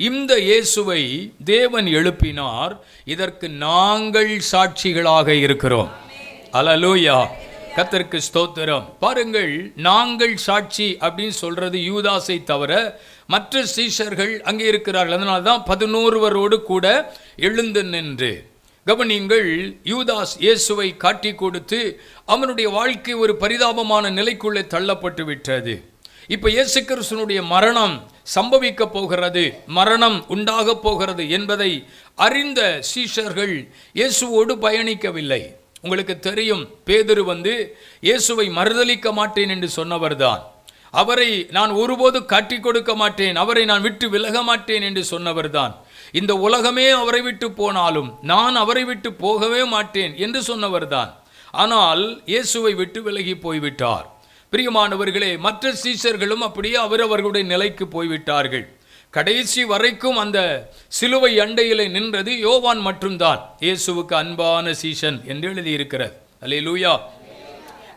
S1: இந்த இயேசுவை தேவன் எழுப்பினார், இதற்கு நாங்கள் சாட்சிகளாக இருக்கிறோம். அல்லேலூயா. கர்த்தருக்கு ஸ்தோத்திரம். பாருங்கள், நாங்கள் சாட்சி அப்படின்னு சொல்றது யூதாசை தவிர மற்ற சீஷர்கள் அங்கே இருக்கிறார்கள். அதனால தான் 11 கூட எழுந்து நின்று. கவனிங்கள், யூதாஸ் இயேசுவை காட்டி கொடுத்து அவனுடைய வாழ்க்கை ஒரு பரிதாபமான நிலைக்குள்ளே தள்ளப்பட்டு விட்டது. இப்போ இயேசு கிறிஸ்துவினுடைய மரணம் சம்பவிக்க போகிறது, மரணம் உண்டாக போகிறது என்பதை அறிந்த சீஷர்கள் இயேசுவோடு பயணிக்கவில்லை. உங்களுக்கு தெரியும், பேதுரு இயேசுவை மறுதலிக்க மாட்டேன் என்று சொன்னவர்தான். அவரை நான் ஒருபோது காட்டி கொடுக்க மாட்டேன், அவரை நான் விட்டு விலக மாட்டேன் என்று சொன்னவர்தான். இந்த உலகமே அவரை விட்டு போனாலும் நான் அவரை விட்டு போகவே மாட்டேன் என்று சொன்னவர்தான். ஆனால் இயேசுவை விட்டு விலகி போய்விட்டார். பிரியமானவர்களே, மற்ற சீஷர்களும் அப்படியே அவரவர்களுடைய நிலைக்கு போய்விட்டார்கள். கடைசி வரைக்கும் அந்த சிலுவை அண்டையிலே நின்றது யோவான் மட்டும்தான், இயேசுவுக்கு அன்பான சீஷன் என்று எழுதியிருக்கிறது. அல்லேலூயா.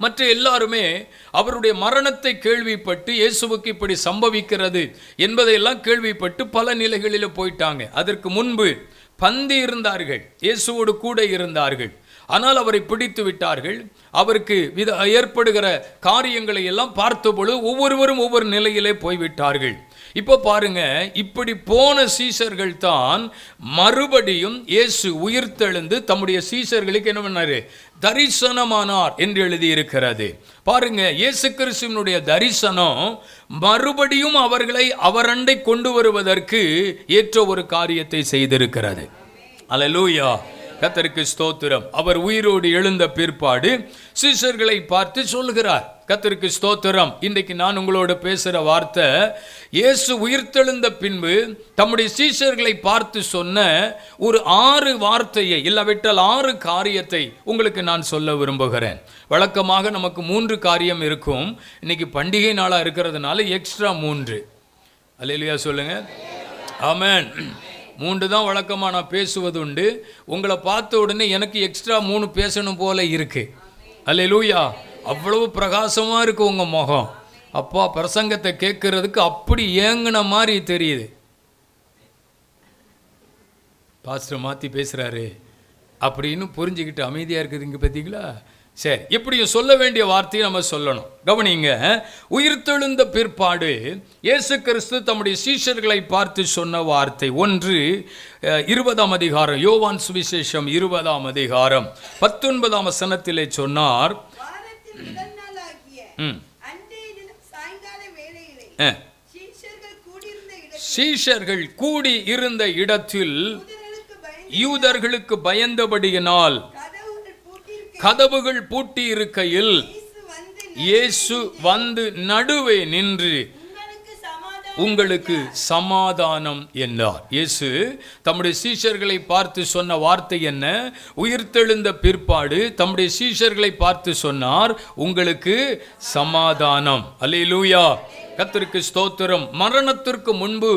S1: மற்ற எல்லாருமே அவருடைய மரணத்தை கேள்விப்பட்டு இயேசுவுக்கு இப்படி சம்பவிக்கிறது என்பதையெல்லாம் கேள்விப்பட்டு பல நிலைகளில் போயிட்டாங்க. அதற்கு முன்பு பந்தி இருந்தார்கள், இயேசுவோடு கூட இருந்தார்கள். ஆனால் அவரை பிடித்து விட்டார்கள். அவருக்கு ஏற்படுகிற காரியங்களை எல்லாம் பார்த்தபொழுது ஒவ்வொருவரும் ஒவ்வொரு நிலையிலே போய்விட்டார்கள். இப்போ பாருங்க, இப்படி போன சீஷர்கள் தான் மறுபடியும் இயேசு உயிர்த்தெழுந்து தம்முடைய சீஷர்களுக்கு என்ன பண்ணாரு? தரிசனமானார் என்று எழுதி இருக்கிறது. பாருங்க, இயேசு கிறிஸ்துவினுடைய தரிசனம் மறுபடியும் அவர்களை அவரண்டை கொண்டு வருவதற்கு ஏற்ற ஒரு காரியத்தை செய்திருக்கிறது. அல்லேலூயா, கர்த்தருக்கு ஸ்தோத்திரம். அவர் உயிரோடு எழுந்த பிற்பாடு சீஷர்களை பார்த்து சொல்கிறார். கர்த்தருக்கு ஸ்தோத்திரம். இன்றைக்கு நான் உங்களோட பேசுகிற வார்த்தை, இயேசு உயிர்த்தெழுந்த பின்பு தம்முடைய சீஷர்களை பார்த்து சொன்ன ஒரு 6 வார்த்தையை, இல்லாவிட்டால் 6 காரியத்தை உங்களுக்கு நான் சொல்ல விரும்புகிறேன். வழக்கமாக நமக்கு 3 காரியம் இருக்கும். இன்னைக்கு பண்டிகை நாளாக இருக்கிறதுனால எக்ஸ்ட்ரா 3. அல்லேலூயா சொல்லுங்க. ஆமென். 3 தான் வழக்கமாக நான் பேசுவது உண்டு. உங்களை பார்த்த உடனே எனக்கு எக்ஸ்ட்ரா 3 பேசணும் போல இருக்கு. அல்லேலூயா. அவ்வளவு பிரகாசமாக இருக்கு உங்கள் முகம். அப்பா, பிரசங்கத்தை கேட்கறதுக்கு அப்படி ஏங்கின மாதிரி தெரியுது. பாஸ்டர் மாற்றி பேசுகிறாரு அப்படின்னு புரிஞ்சுக்கிட்டு அமைதியாக இருக்குதுங்க, பார்த்தீங்களா? சரி, இப்படியும் சொல்ல வேண்டிய வார்த்தையை நம்ம சொல்லணும். கவனிங்க, உயிர்த்தெழுந்த பிற்பாடு இயேசு கிறிஸ்து தம்முடைய சீஷர்களை பார்த்து சொன்ன வார்த்தை 1:20 அதிகாரம், யோவான் சுவிசேஷம் 20 அதிகாரம் 19 வசனத்திலே சொன்னார், சீஷர்கள் கூடி இருந்த இடத்தில் யூதர்களுக்கு பயந்தபடியினால் கதவுகள் பூட்டி இருக்கையில் இயேசு வந்து நடுவே நின்று உங்களுக்கு சமாதானம் என்றார். இயேசு தம்முடைய சீஷர்களை பார்த்து சொன்ன வார்த்தை என்ன? உயிர்த்தெழுந்த பிற்பாடு தம்முடைய சீஷர்களை பார்த்து சொன்னார், உங்களுக்கு சமாதானம். அல்லேலூயா, கர்த்தருக்கு ஸ்தோத்திரம். மரணத்திற்கு முன்பு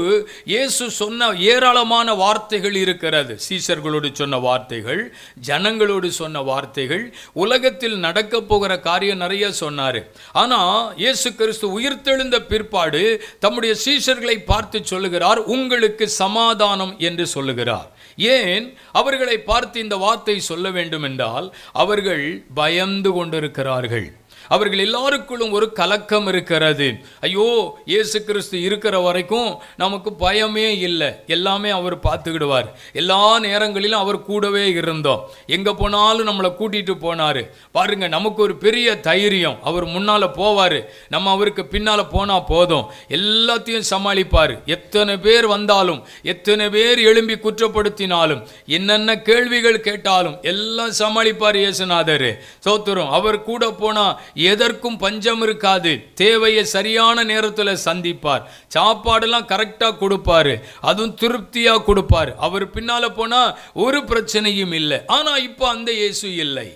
S1: இயேசு சொன்ன ஏராளமான வார்த்தைகள் இருக்கிறது. சீஷர்களோடு சொன்ன வார்த்தைகள், ஜனங்களோடு சொன்ன வார்த்தைகள், உலகத்தில் நடக்க போகிற காரியம் நிறைய சொன்னார். ஆனால் இயேசு கிறிஸ்து உயிர்த்தெழுந்த பிற்பாடு தம்முடைய சீஷர்களை பார்த்து சொல்லுகிறார், உங்களுக்கு சமாதானம் என்று சொல்லுகிறார். ஏன் அவர்களை பார்த்து இந்த வார்த்தை சொல்ல வேண்டும் என்றால், அவர்கள் பயந்து கொண்டிருக்கிறார்கள். அவர்கள் எல்லாருக்குள்ளும் ஒரு கலக்கம் இருக்கிறது. ஐயோ, இயேசு கிறிஸ்து இருக்கிற வரைக்கும் நமக்கு பயமே இல்லை, எல்லாமே அவர் பார்த்துக்கிடுவார். எல்லா நேரங்களிலும் அவர் கூடவே இருந்தோம், எங்கே போனாலும் நம்மளை கூட்டிகிட்டு போனார். பாருங்க, நமக்கு ஒரு பெரிய தைரியம். அவர் முன்னால் போவார், நம்ம அவருக்கு பின்னால் போனால் போதும், எல்லாத்தையும் சமாளிப்பார். எத்தனை பேர் வந்தாலும், எத்தனை பேர் எழும்பி குற்றப்படுத்தினாலும், என்னென்ன கேள்விகள் கேட்டாலும் எல்லாம் சமாளிப்பார் இயேசுநாதர். ஸ்தோத்திரம். அவர் கூட போனால் எதற்கும் பஞ்சம் இருக்காது. தேவையை சரியான நேரத்தில் சந்திப்பார். சாப்பாடெல்லாம் கரெக்டாக கொடுப்பாரு, அதுவும் திருப்தியாக கொடுப்பார். அவர் பின்னால போனா ஒரு பிரச்சனையும் இல்லை. ஆனா இப்போ அந்த இயேசு இல்லை,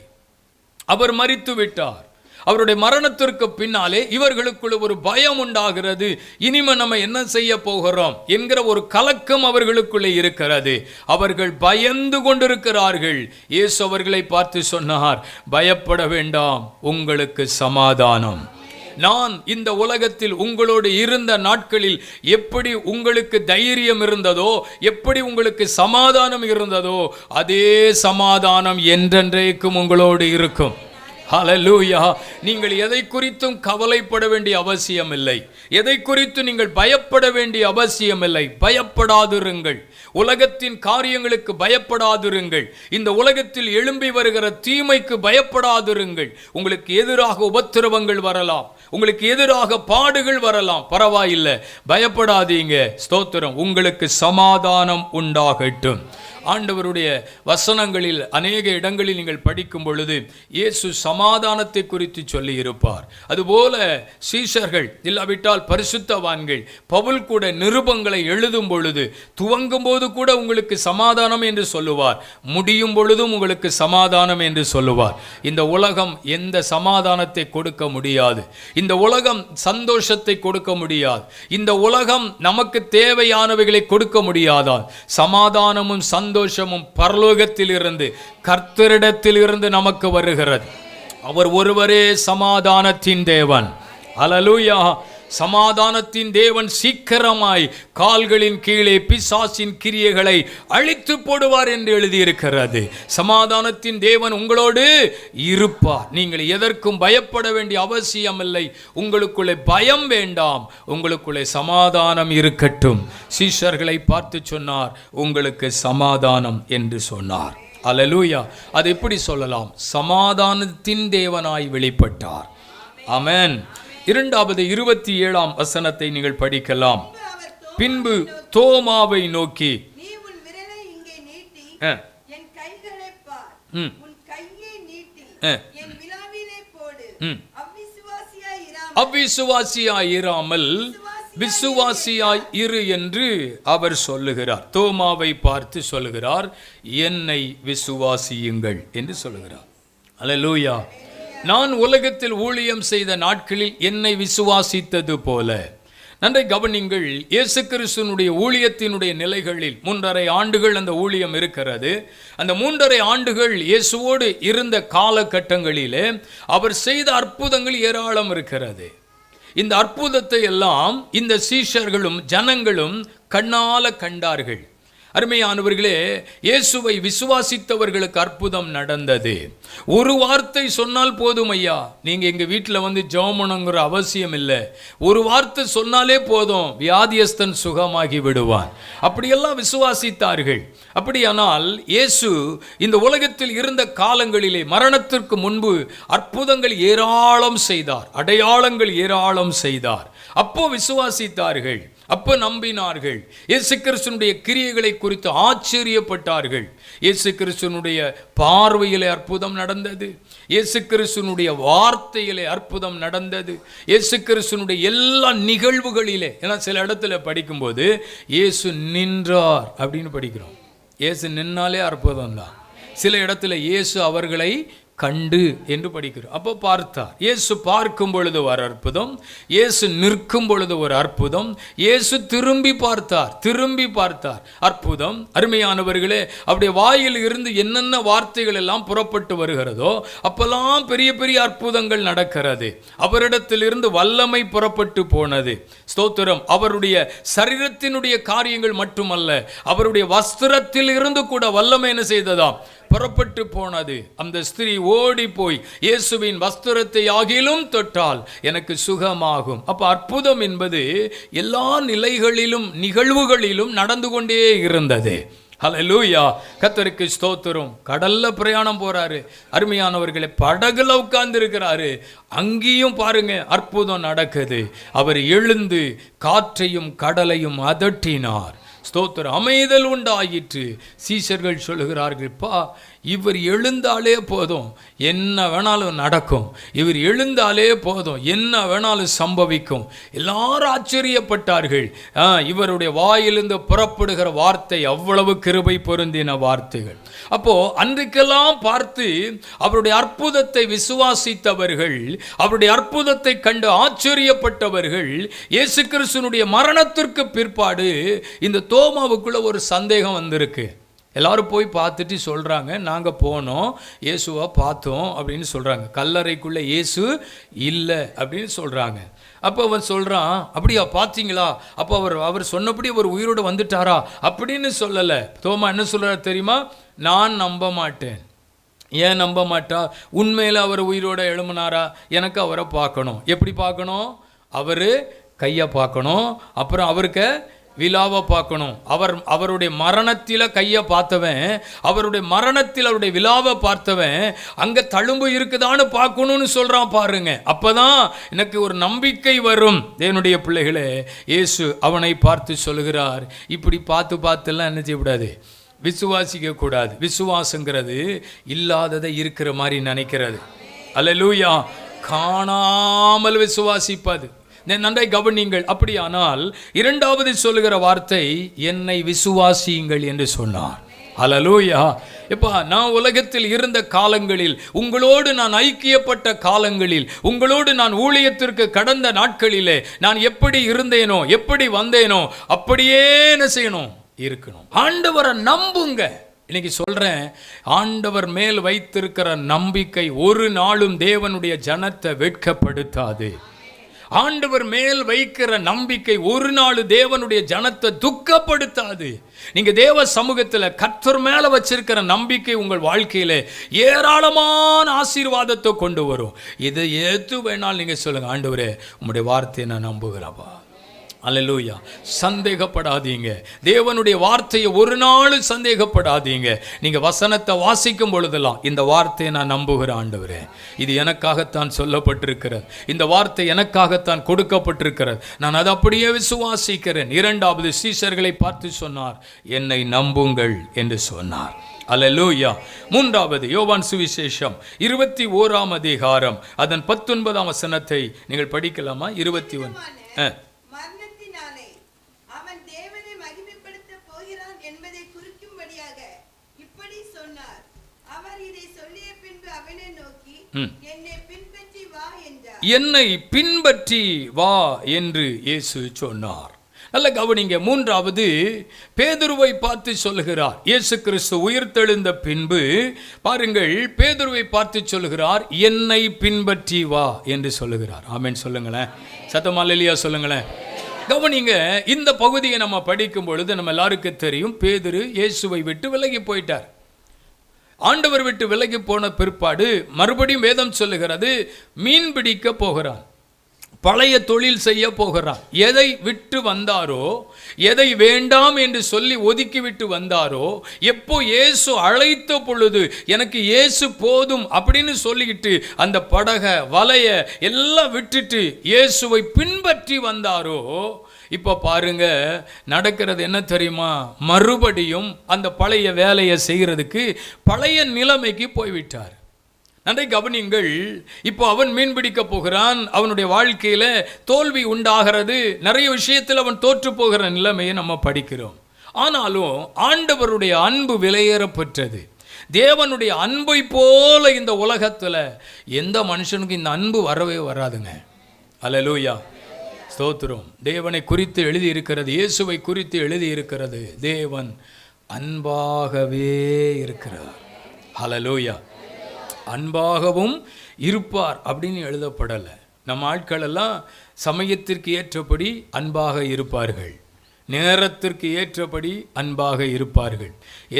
S1: அவர் மரித்து விட்டார். அவருடைய மரணத்திற்கு பின்னாலே இவர்களுக்குள்ள ஒரு பயம் உண்டாகிறது. இனிமே நம்ம என்ன செய்ய போகிறோம் என்கிற ஒரு கலக்கம் அவர்களுக்குள்ளே இருக்கிறது. அவர்கள் பயந்து கொண்டிருக்கிறார்கள். இயேசு அவர்களை பார்த்து சொன்னார், பயப்பட வேண்டாம், உங்களுக்கு சமாதானம். நான் இந்த உலகத்தில் உங்களோடு இருந்த நாட்களில் எப்படி உங்களுக்கு தைரியம் இருந்ததோ, எப்படி உங்களுக்கு சமாதானம் இருந்ததோ, அதே சமாதானம் என்றென்றைக்கும் உங்களோடு இருக்கும். ஹல்லேலூயா. நீங்கள் எதை குறித்தும் கவலைப்பட வேண்டிய அவசியம் இல்லை, எதை குறித்து நீங்கள் பயப்பட வேண்டிய அவசியம் இல்லை. பயப்படாதிருங்கள், உலகத்தின் காரியங்களுக்கு பயப்படாதிருங்கள், இந்த உலகத்தில் எழும்பி வருகிற தீமைக்கு பயப்படாதிருங்கள். உங்களுக்கு எதிராக உபத்திரவங்கள் வரலாம், உங்களுக்கு எதிராக பாடுகள் வரலாம், பரவாயில்லை, பயப்படாதீங்க. ஸ்தோத்திரம். உங்களுக்கு சமாதானம் உண்டாகட்டும். ஆண்டவருடைய வசனங்களில் அநேக இடங்களில் நீங்கள் படிக்கும் பொழுது இயேசு சமாதானத்தை குறித்து சொல்லி இருப்பார். அதுபோல சீஷர்கள், இல்லாவிட்டால் பரிசுத்தவான்கள், பவுல் கூட நிருபங்களை எழுதும் பொழுது துவங்கும் போது கூட உங்களுக்கு சமாதானம் என்று சொல்லுவார், முடியும் பொழுதும் உங்களுக்கு சமாதானம் என்று சொல்லுவார். இந்த உலகம் எந்த சமாதானத்தை கொடுக்க முடியாது, இந்த உலகம் சந்தோஷத்தை கொடுக்க முடியாது, இந்த உலகம் நமக்கு தேவையானவைகளை கொடுக்க முடியாதால் சமாதானமும் சந்தோஷமும் பரலோகத்தில் இருந்து, கர்த்தரிடத்தில் இருந்து நமக்கு வருகிறது. அவர் ஒருவரே சமாதானத்தின் தேவன். அல்லேலூயா. சமாதானத்தின் தேவன் சீக்கிரமாய் கால்களின் கீழே பிசாசின் கிரியைகளை அழித்து போடுவார் என்று எழுதியிருக்கிறது. சமாதானத்தின் தேவன் உங்களோடு இருப்பார். நீங்கள் எதற்கும் பயப்பட வேண்டிய அவசியமில்லை. உங்களுக்குள்ளே பயம் வேண்டாம், உங்களுக்குள்ளே சமாதானம் இருக்கட்டும். சீஷர்களை பார்த்து சொன்னார், உங்களுக்கு சமாதானம் என்று சொன்னார். அல்லேலூயா. அது எப்படி சொல்லலாம்? சமாதானத்தின் தேவனாய் வெளிப்பட்டார். ஆமென். இரண்டாவது 27ஆம் வசனத்தை நீங்கள் படிக்கலாம். பின்பு தோமாவை நோக்கி,
S4: நீ உன் விரலை இங்கே நீட்டி என் கைகளை பார். உன் கையை நீட்டி என் விலாவிலே போடு.
S1: அவ்விசுவாசியாய் இராமல் விசுவாசியாய் இரு என்று அவர் சொல்லுகிறார். தோமாவை பார்த்து சொல்லுகிறார், என்னை விசுவாசியுங்கள் என்று சொல்லுகிறார். அல்லேலூயா. நான் உலகத்தில் ஊழியம் செய்த நாட்களில் என்னை விசுவாசித்தது போல, நன்றை கவனிங்கள், இயேசு கிறிஸ்துவினுடைய ஊழியத்தினுடைய நிலைகளில் 3.5 ஆண்டுகள் அந்த ஊழியம் இருக்கிறது. அந்த 3.5 ஆண்டுகள் இயேசுவோடு இருந்த காலகட்டங்களிலே அவர் செய்த அற்புதங்கள் ஏராளம் இருக்கிறது. இந்த அற்புதத்தை எல்லாம் இந்த சீஷர்களும் ஜனங்களும் கண்ணால கண்டார்கள். அருமையானவர்களே, இயேசுவை விசுவாசித்தவர்களுக்கு அற்புதம் நடந்தது. ஒரு வார்த்தை சொன்னால் போதும் ஐயா, நீங்க எங்க வீட்டில் வந்து ஜெபம் பண்ணணுங்கிற அவசியம் இல்லை. ஒரு வார்த்தை சொன்னாலே போதும், வியாதியஸ்தன் சுகமாகி விடுவான். அப்படியெல்லாம் விசுவாசித்தார்கள். அப்படியானால் இயேசு இந்த உலகத்தில் இருந்த காலங்களிலே மரணத்திற்கு முன்பு அற்புதங்கள் ஏராளம் செய்தார், அடையாளங்கள் ஏராளம் செய்தார். அப்போ விசுவாசித்தார்கள், அப்போ நம்பினார்கள். இயேசு கிறிஸ்துவினுடைய கிரியைகளை குறித்து ஆச்சரியப்பட்டார்கள். இயேசு கிறிஸ்துவினுடைய பார்வையிலே அற்புதம் நடந்தது, இயேசு கிறிஸ்துவினுடைய வார்த்தையிலே அற்புதம் நடந்தது, இயேசு கிறிஸ்துவினுடைய எல்லா நிகழ்வுகளிலே. ஏன்னா சில இடத்துல படிக்கும்போது இயேசு நின்றார் அப்படின்னு படிக்கிறோம். இயேசு நின்னாலே அற்புதம் தான். சில இடத்துல இயேசு அவர்களை கண்டு என்று படிக்கிறோம். அப்போ பார்த்தார். இயேசு பார்க்கும் பொழுது ஒரு அற்புதம், இயேசு நிற்கும் பொழுது ஒரு அற்புதம், இயேசு திரும்பி பார்த்தார் அற்புதம். அருமையானவர்களே, அவருடைய வாயில் இருந்து என்னென்ன வார்த்தைகள் எல்லாம் புறப்பட்டு வருகிறதோ அப்பெல்லாம் பெரிய பெரிய அற்புதங்கள் நடக்கிறது. அவரிடத்திலிருந்து வல்லமை புறப்பட்டு போனது. ஸ்தோத்திரம். அவருடைய சரீரத்தினுடைய காரியங்கள் மட்டுமல்ல, அவருடைய வஸ்திரத்தில் இருந்து கூட வல்லமை என்ன செய்ததாம்? புறப்பட்டு போனது. அந்த ஸ்திரீ ஓடி போய் இயேசுவின் வஸ்திரத்தை ஆகிலும் தொட்டால் எனக்கு சுகமாகும். அப்ப அற்புதம் என்பது எல்லா நிலைகளிலும் நிகழ்வுகளிலும் நடந்து கொண்டே இருந்தது. ஹல்லேலூயா. கர்த்தருக்கு ஸ்தோத்திரம். கடல்ல பிரயாணம் போறாரு, அருமையானவர்களே, படகுல உட்கார்ந்து இருக்கிறாரு, அங்கேயும் பாருங்க அற்புதம் நடக்குது. அவர் எழுந்து காற்றையும் கடலையும் அதட்டினார். ஸ்தோத்திரம். அமைதல் உண்டாயிற்று. சீஷர்கள் சொல்லுகிறார்கள், பா, இவர் எழுந்தாலே போதும் என்ன வேணாலும் நடக்கும், இவர் எழுந்தாலே போதும் என்ன வேணாலும் சம்பவிக்கும். எல்லாரும் ஆச்சரியப்பட்டார்கள். இவருடைய வாயிலிருந்து புறப்படுகிற வார்த்தை அவ்வளவு கிருபை பொருந்தின வார்த்தைகள். அப்போ அன்றைக்கெல்லாம் பார்த்து அவருடைய அற்புதத்தை விசுவாசித்தவர்கள், அவருடைய அற்புதத்தை கண்டு ஆச்சரியப்பட்டவர்கள், இயேசு கிறிஸ்துவினுடைய மரணத்திற்கு பிற்பாடு இந்த தோமாவுக்குள்ள ஒரு சந்தேகம் வந்திருக்கு. எல்லாரும் போய் பார்த்துட்டு சொல்கிறாங்க, நாங்கள் போனோம், இயேசுவை பார்த்தோம் அப்படின்னு சொல்கிறாங்க. கல்லறைக்குள்ளே இயேசு இல்லை அப்படின்னு சொல்கிறாங்க. அப்போ அவன் சொல்கிறான், அப்படியா பார்த்தீங்களா? அப்போ அவர் சொன்னபடி அவர் உயிரோடு வந்துட்டாரா அப்படின்னு சொல்லலை. தோமா என்ன சொல்கிறார் தெரியுமா? நான் நம்ப மாட்டேன். ஏன் நம்ப மாட்டா? உண்மையில் அவர் உயிரோடு எழும்பினாரா? எனக்கு அவரை பார்க்கணும். எப்படி பார்க்கணும்? அவர் கையை பார்க்கணும், அப்புறம் அவருக்கு விழாவை பார்க்கணும். அவருடைய மரணத்தில் கையை பார்த்தவன், அவருடைய மரணத்தில் அவருடைய விழாவை பார்த்தவன் அங்கே தழும்பு இருக்குதான்னு பார்க்கணும்னு சொல்கிறான் பாருங்க. அப்போதான் எனக்கு ஒரு நம்பிக்கை வரும். என்னுடைய பிள்ளைகளே, இயேசு அவனை பார்த்து சொல்லுகிறார், இப்படி பார்த்துலாம் என்ன செய்யக்கூடாது? விசுவாசிக்க கூடாது. விசுவாசங்கிறது இல்லாததை இருக்கிற மாதிரி நினைக்கிறது. அல்லேலூயா. காணாமல் விசுவாசிப்பது. நன்றை கவனிங்கள். அப்படியானால் இரண்டாவது சொல்லுகிற வார்த்தை என்னை விசுவாசியுங்கள் என்று சொன்னார். அல்லேலூயா. எப்பா, நான் உலகத்தில் இருந்த காலங்களில், உங்களோடு நான் ஐக்கியப்பட்ட காலங்களில், உங்களோடு நான் ஊழியத்திற்கு கடந்த நாட்களிலே நான் எப்படி இருந்தேனோ, எப்படி வந்தேனோ அப்படியே என்ன செய்யணும்? இருக்கணும். ஆண்டவரை நம்புங்க. இன்னைக்கு சொல்றேன், ஆண்டவர் மேல் வைத்திருக்கிற நம்பிக்கை ஒரு நாளும் தேவனுடைய ஜனத்தை வெட்கப்படுத்தாது. ஆண்டவர் மேல் வைக்கிற நம்பிக்கை ஒரு நாள் தேவனுடைய ஜனத்தை துக்கப்படுத்தாது. நீங்க தேவ சமூகத்தில் கர்த்தர் மேல வச்சிருக்கிற நம்பிக்கை உங்கள் வாழ்க்கையில ஏராளமான ஆசீர்வாதத்தை கொண்டு வரும். இதை எது வேணாலும் நீங்க சொல்லுங்க, ஆண்டவரே உம்முடைய வார்த்தையை நான் நம்புகிறப்பா. அல்லேலூயா. சந்தேகப்படாதீங்க. தேவனுடைய வார்த்தையை ஒரு நாள் சந்தேகப்படாதீங்க. நீங்க வசனத்தை வாசிக்கும் பொழுதெல்லாம் இந்த வார்த்தையை நான் நம்புகிறேன் ஆண்டவரே, இது எனக்காகத்தான் சொல்லப்பட்டிருக்கிறது, இந்த வார்த்தை எனக்காகத்தான் கொடுக்கப்பட்டிருக்கிறது, நான் அதை அப்படியே விசுவாசிக்கிறேன். இரண்டாவது சீஷர்களை பார்த்து சொன்னார், என்னை நம்புங்கள் என்று சொன்னார். அல்லேலூயா. மூன்றாவது யோவான் சுவிசேஷம் 21ஆம் அதிகாரம் அதன் 19ஆம் வசனத்தை நீங்கள் படிக்கலாமா? 21.
S4: மரணத்தினாலே அவன் தேவனை மகிமைப்படுத்த போகிறான் என்பதை குறிக்கும்படியாக இப்படி சொன்னார். அவர் இதை சொல்லிய பின்பு அவனை நோக்கி, என்னை பின்பற்றி வா என்றார்.
S1: என்னை பின்பற்றி வா என்று இயேசு சொன்னார். நல்ல கவனிங்க. மூன்றாவது பேதுருவை பார்த்து சொல்லுகிறார். இயேசு கிறிஸ்து உயிர்த்தெழுந்த பின்பு பாருங்கள், பேதுருவை பார்த்து சொல்லுகிறார், என்னை பின்பற்றி வா என்று சொல்லுகிறார். ஆமென் சொல்லுங்களேன், சத்தமா அல்லேலூயா சொல்லுங்களேன். கவனிங்க, இந்த பகுதியை நம்ம படிக்கும் பொழுது நம்ம எல்லாருக்கும் தெரியும், பேதுரு இயேசுவை விட்டு விலகி போயிட்டார். ஆண்டவர் விட்டு விலகி போன பிற்பாடு மறுபடியும் வேதம் சொல்லுகிறது, மீன் பிடிக்க போகிறான், பழைய தொழில் செய்ய போகிறான். எதை விட்டு வந்தாரோ, எதை வேண்டாம் என்று சொல்லி ஒதுக்கிவிட்டு வந்தாரோ, எப்போ இயேசு அழைத்த பொழுது எனக்கு இயேசு போதும் அப்படின்னு சொல்லிக்கிட்டு அந்த படக வலைய எல்லாம் விட்டுட்டு இயேசுவை பின்பற்றி வந்தாரோ, இப்போ பாருங்க நடக்கிறது என்ன தெரியுமா? மறுபடியும் அந்த பழைய வேலையை செய்கிறதுக்கு பழைய நிலைமைக்கு போய்விட்டார். நன்றை கவனிங்கள். இப்போ அவன் மீன் பிடிக்க போகிறான், அவனுடைய வாழ்க்கையில் தோல்வி உண்டாகிறது, நிறைய விஷயத்தில் அவன் தோற்று போகிற நிலைமையை நம்ம படிக்கிறோம். ஆனாலும் ஆண்டவருடைய அன்பு விலையேறப்பெற்றது. தேவனுடைய அன்பை போல இந்த உலகத்தில் எந்த மனுஷனுக்கும் இந்த அன்பு வரவே வராதுங்க. அல்லேலூயா, ஸ்தோத்திரம். தேவனை குறித்து எழுதி இருக்கிறது, இயேசுவை குறித்து எழுதி இருக்கிறது, தேவன் அன்பாகவே இருக்கிறார். அல்லேலூயா. அன்பாகவும் இருப்பார் அப்படின்னு எழுதப்படலை. நம்ம ஆட்கள் எல்லாம் சமயத்திற்கு ஏற்றபடி அன்பாக இருப்பார்கள், நேரத்திற்கு ஏற்றபடி அன்பாக இருப்பார்கள்.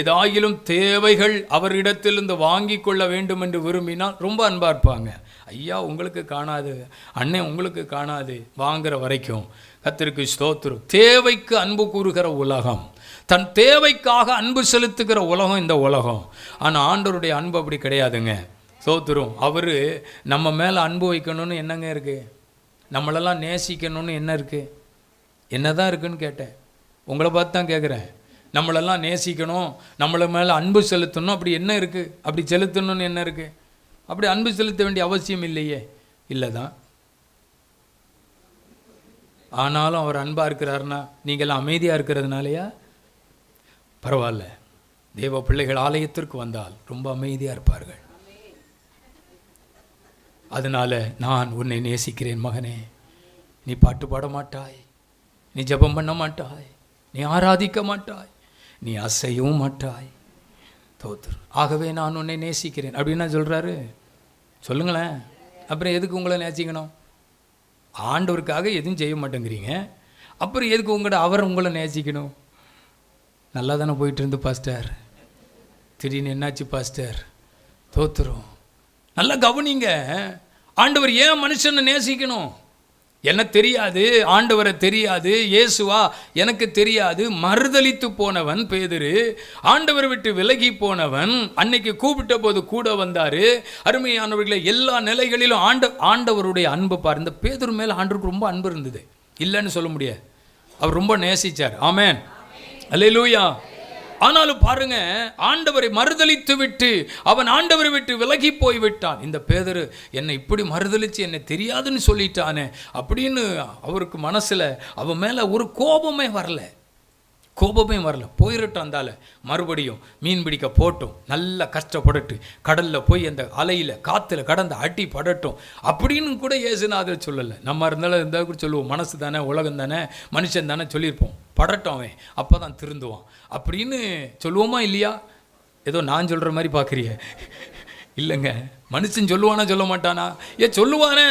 S1: ஏதாயிலும் தேவைகள் அவரிடத்திலிருந்து வாங்கி கொள்ள வேண்டும் என்று விரும்பினால் ரொம்ப அன்பாக இருப்பாங்க. ஐயா உங்களுக்கு காணாது, அண்ணன் உங்களுக்கு காணாது, வாங்குற வரைக்கும். கர்த்தருக்கு ஸ்தோத்திரம். தேவைக்கு அன்பு கூறுகிற உலகம், தன் தேவைக்காக அன்பு செலுத்துகிற உலகம் இந்த உலகம். ஆனால் ஆண்டவருடைய அன்பு அப்படி கிடையாதுங்க. ஸ்தோத்திரம். அவர் நம்ம மேலே அன்பு வைக்கணும்னு என்னங்க இருக்குது? நம்மளெல்லாம் நேசிக்கணும்னு என்ன இருக்குது? என்ன தான் இருக்குன்னு கேட்டேன். உங்களை பார்த்து தான் கேட்குறேன். நம்மளெல்லாம் நேசிக்கணும், நம்மளை மேலே அன்பு செலுத்தணும், அப்படி என்ன இருக்குது? அப்படி செலுத்தணும்னு என்ன இருக்குது? அப்படி அன்பு செலுத்த வேண்டிய அவசியம் இல்லையே. இல்லை தான். ஆனாலும் அவர் அன்பாக இருக்கிறாருன்னா நீங்கள்லாம் அமைதியாக இருக்கிறதுனாலையா? பரவாயில்ல. தேவ பிள்ளைகள் ஆலயத்திற்கு வந்தால் ரொம்ப அமைதியாக இருப்பார்கள். அதனால் நான் உன்னை நேசிக்கிறேன் மகனே, நீ பாட்டு பாட மாட்டாய், நீ ஜெபம் பண்ண மாட்டாய், நீ ஆராதிக்க மாட்டாய், நீ அசையவும் மாட்டாய். தோத்துரு. ஆகவே நான் உன்னை நேசிக்கிறேன் அப்படின்னா சொல்கிறாரு. சொல்லுங்களேன், அப்புறம் எதுக்கு உங்களை நேசிக்கணும்? ஆண்டவருக்காக எதுவும் செய்ய மாட்டேங்கிறீங்க, அப்புறம் எதுக்கு அவர் உங்களை நேசிக்கணும்? நல்லா தானே போயிட்டு இருந்து பாஸ்டர், திடீர்னு என்னாச்சு பாஸ்டர்? தோத்துரும். நல்லா கவனிங்க. ஆண்டவர் ஏன் மனுஷனை நேசிக்கணும்? என்ன தெரியாது, ஆண்டவரை தெரியாது, இயேசுவா எனக்கு தெரியாது. மறுதலித்து போனவன் பேதுரு, ஆண்டவரை விட்டு விலகி போனவன், அன்னைக்கு கூப்பிட்ட போது கூட வந்தார். அருமையானவர்களை, எல்லா நிலைகளிலும் ஆண்டவருடைய அன்பு பாரு. இந்த பேதுரு மேலே ஆண்டவருக்கு ரொம்ப அன்பு இருந்தது, இல்லைன்னு சொல்ல முடியாது. அவர் ரொம்ப நேசிச்சார். ஆமென், அல்லேலூயா. ஆனாலும் பாருங்க, ஆண்டவரை மறுதலித்து விட்டு அவன் ஆண்டவரை விட்டு விலகி போய்விட்டான். இந்த பேதுரு என்னை இப்படி மறுதலித்து என்னை தெரியாதுன்னு சொல்லிட்டானே அப்படின்னு அவருக்கு மனசில் அவன் மேலே ஒரு கோபமே வரல. போயிடட்டும். அந்தால மறுபடியும் மீன் பிடிக்க போட்டோம், நல்லா கஷ்டப்படட்டு, கடலில் போய் அந்த அலையில் காற்றுல கடந்த அடி படட்டும் அப்படின்னு கூட இயேசுநாதர் சொல்லலை. நம்ம இருந்தாலும் கூட சொல்லுவோம், மனசு தானே, உலகம் தானே, மனுஷன் தானே சொல்லியிருப்போம். படட்டும், அவன் அப்போ தான் திருந்துவான் அப்படின்னு சொல்லுவோமா இல்லையா? ஏதோ நான் சொல்கிற மாதிரி பார்க்குறிய? இல்லைங்க, மனுஷன் சொல்லுவானா சொல்ல மாட்டானா? சொல்லுவானே.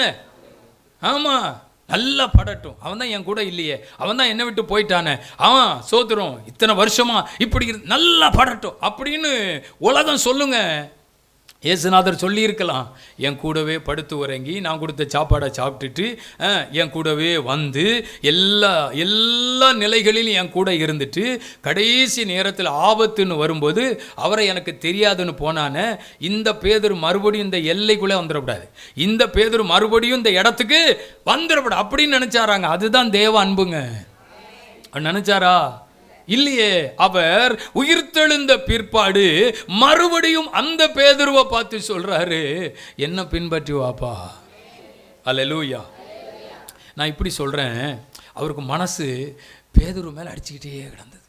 S1: ஆமாம், நல்லா படட்டும். அவன் தான் என் கூட இல்லையே, அவன் தான் என்னை விட்டு போயிட்டானே, அவன் சோத்துரும் இத்தனை வருஷமா இப்படி நல்லா படட்டும் அப்படின்னு உலகம் சொல்லுங்க. இயேசுநாதர் சொல்லியிருக்கலாம், என் கூடவே படுத்து உறங்கி நான் கொடுத்த சாப்பாடை சாப்பிட்டுட்டு என் கூடவே வந்து எல்லா நிலைகளிலும் என் கூட இருந்துட்டு கடைசி நேரத்தில் ஆபத்துன்னு வரும்போது அவரை எனக்கு தெரியாதுன்னு போனானே, இந்த பேதுரு மறுபடியும் இந்த எல்லைக்குள்ளே வந்துடக்கூடாது, இந்த பேதுரு மறுபடியும் இந்த இடத்துக்கு வந்துடக்கூடாது அப்படின்னு நினச்சாராங்க. அதுதான் தேவ அன்புங்க. நினச்சாரா? இல்லையே. அவர் உயிர்த்தெழுந்த பிற்பாடு மறுபடியும் அந்த பேதுருவை பார்த்து சொல்றாரு, என்ன பின்பற்றி வாப்பா. அல்லேலூயா. நான் இப்படி சொல்றேன், அவருக்கு மனசு பேதுரு மேல அடிச்சுக்கிட்டே கிடந்தது.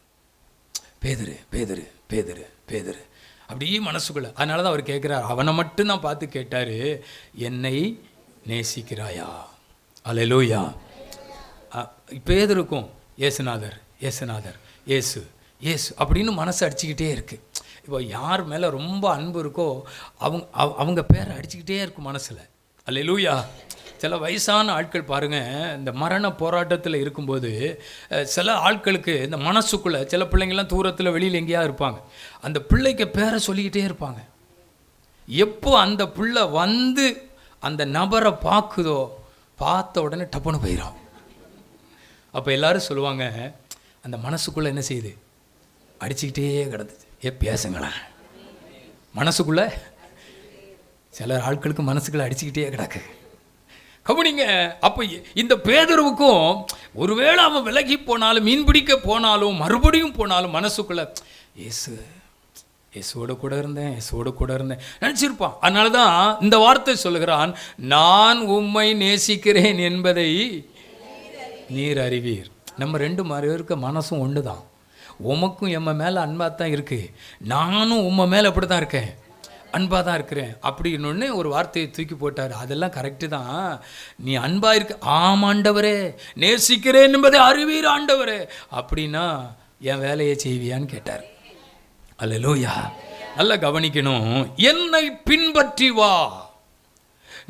S1: பேதுரு பேதுரு பேதுரு பேதுரு அப்படியே மனசுக்குள்ள. அதனால தான் அவர் கேட்கிறார், அவனை மட்டும் தான் பார்த்து கேட்டாரு, என்னை நேசிக்கிறாயா. அல்லேலூயா. பேதுருக்கும் ஏசுநாதர் ஏசுநாதர் ஏசு ஏசு அப்படின்னு மனசு அடிச்சுக்கிட்டே இருக்குது. இப்போ யார் மேலே ரொம்ப அன்பு இருக்கோ அவங்க பேரை அடிச்சுக்கிட்டே இருக்கும் மனசில். அல்லேலூயா. சில வயசான ஆட்கள் பாருங்கள், இந்த மரண போராட்டத்தில் இருக்கும்போது சில ஆட்களுக்கு இந்த மனசுக்குள்ளே, சில பிள்ளைங்கள்லாம் தூரத்தில் வெளியில் எங்கேயா இருப்பாங்க, அந்த பிள்ளைக்கு பேரை சொல்லிக்கிட்டே இருப்பாங்க. எப்போ அந்த பிள்ளை வந்து அந்த நபரை பார்க்குதோ, பார்த்த உடனே டப்புன்னு போயிடும். அப்போ எல்லாரும் சொல்லுவாங்க, அந்த மனசுக்குள்ளே என்ன செய்யுது, அடிச்சுக்கிட்டே கிடந்துச்சு. பேசுங்களேன். மனசுக்குள்ளே சில ஆட்களுக்கு மனசுக்குள்ளே அடிச்சுக்கிட்டே கிடக்கு. கவனிங்க. அப்போ இந்த பேதுருவுக்கும் ஒருவேளை அவன் விலகி போனாலும், மீன் பிடிக்க போனாலும், மறுபடியும் போனாலும் மனசுக்குள்ளே இயேசுவோட கூட இருந்தேன், இயேசுவோட கூட இருந்தேன் நினச்சிருப்பான். அதனால தான் இந்த வார்த்தை சொல்லுகிறான், நான் உம்மை நேசிக்கிறேன் என்பதை நீர் அறிவீர். நம்ம ரெண்டு மாதிரி இருக்க மனசும் ஒன்று தான். உமக்கும் எம்ம மேலே அன்பாக தான் இருக்குது, நானும் உம்ம மேலே அப்படி தான் இருக்கேன், அன்பாக தான் இருக்கிறேன் அப்படின்னு ஒரு வார்த்தையை தூக்கி போட்டார். அதெல்லாம் கரெக்டு தான். நீ அன்பாக இருக்க, ஆமாண்டவரே, நேசிக்கிறேன் என்பதை அறிவீர் ஆண்டவரே அப்படின்னா என் வேலையை செய்வியான்னு கேட்டார். அல்லேலூயா. நல்லா கவனிக்கணும். என்னை பின்பற்றி வா.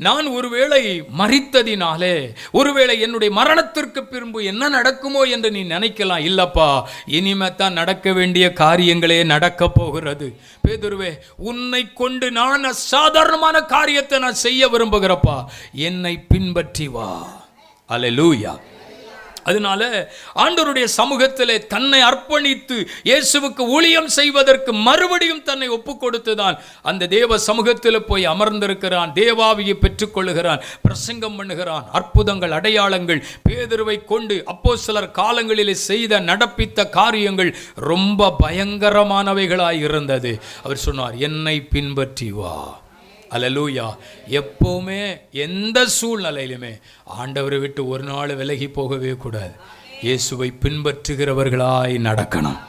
S1: நான் ஒருவேளை மரித்ததினாலே, ஒருவேளை என்னுடைய மரணத்திற்கு பின்பு என்ன நடக்குமோ என்று நீ நினைக்கலாம். இல்லப்பா, இனிமே தான் நடக்க வேண்டிய காரியங்களே நடக்க போகிறது. பேதுருவே, உன்னை கொண்டு நான் சாதாரணமான காரியத்தை நான் செய்ய விரும்புகிறப்பா, என்னை பின்பற்றி வா. அல்லேலூயா. அதனால ஆண்டவருடைய சமூகத்திலே தன்னை அர்ப்பணித்து இயேசுவுக்கு ஊழியம் செய்வதற்கு மறுபடியும் தன்னை ஒப்பு கொடுத்துதான் அந்த தேவ சமூகத்தில் போய் அமர்ந்திருக்கிறான். தேவாவியை பெற்றுக்கொள்ளுகிறான், பிரசங்கம் பண்ணுகிறான். அற்புதங்கள், அடையாளங்கள் பேதுருவை கொண்டு அப்போஸ்தலர் காலங்களிலே செய்த நடப்பித்த காரியங்கள் ரொம்ப பயங்கரமானவைகளாய் இருந்தது. அவர் சொன்னார், என்னை பின்பற்றி வா. அல்லேலூயா. எப்போவுமே எந்த சூழ்நிலையிலுமே ஆண்டவரை விட்டு ஒரு நாள் விலகி போகவே கூடாது. இயேசுவை பின்பற்றுகிறவர்களாய் நடக்கணும்.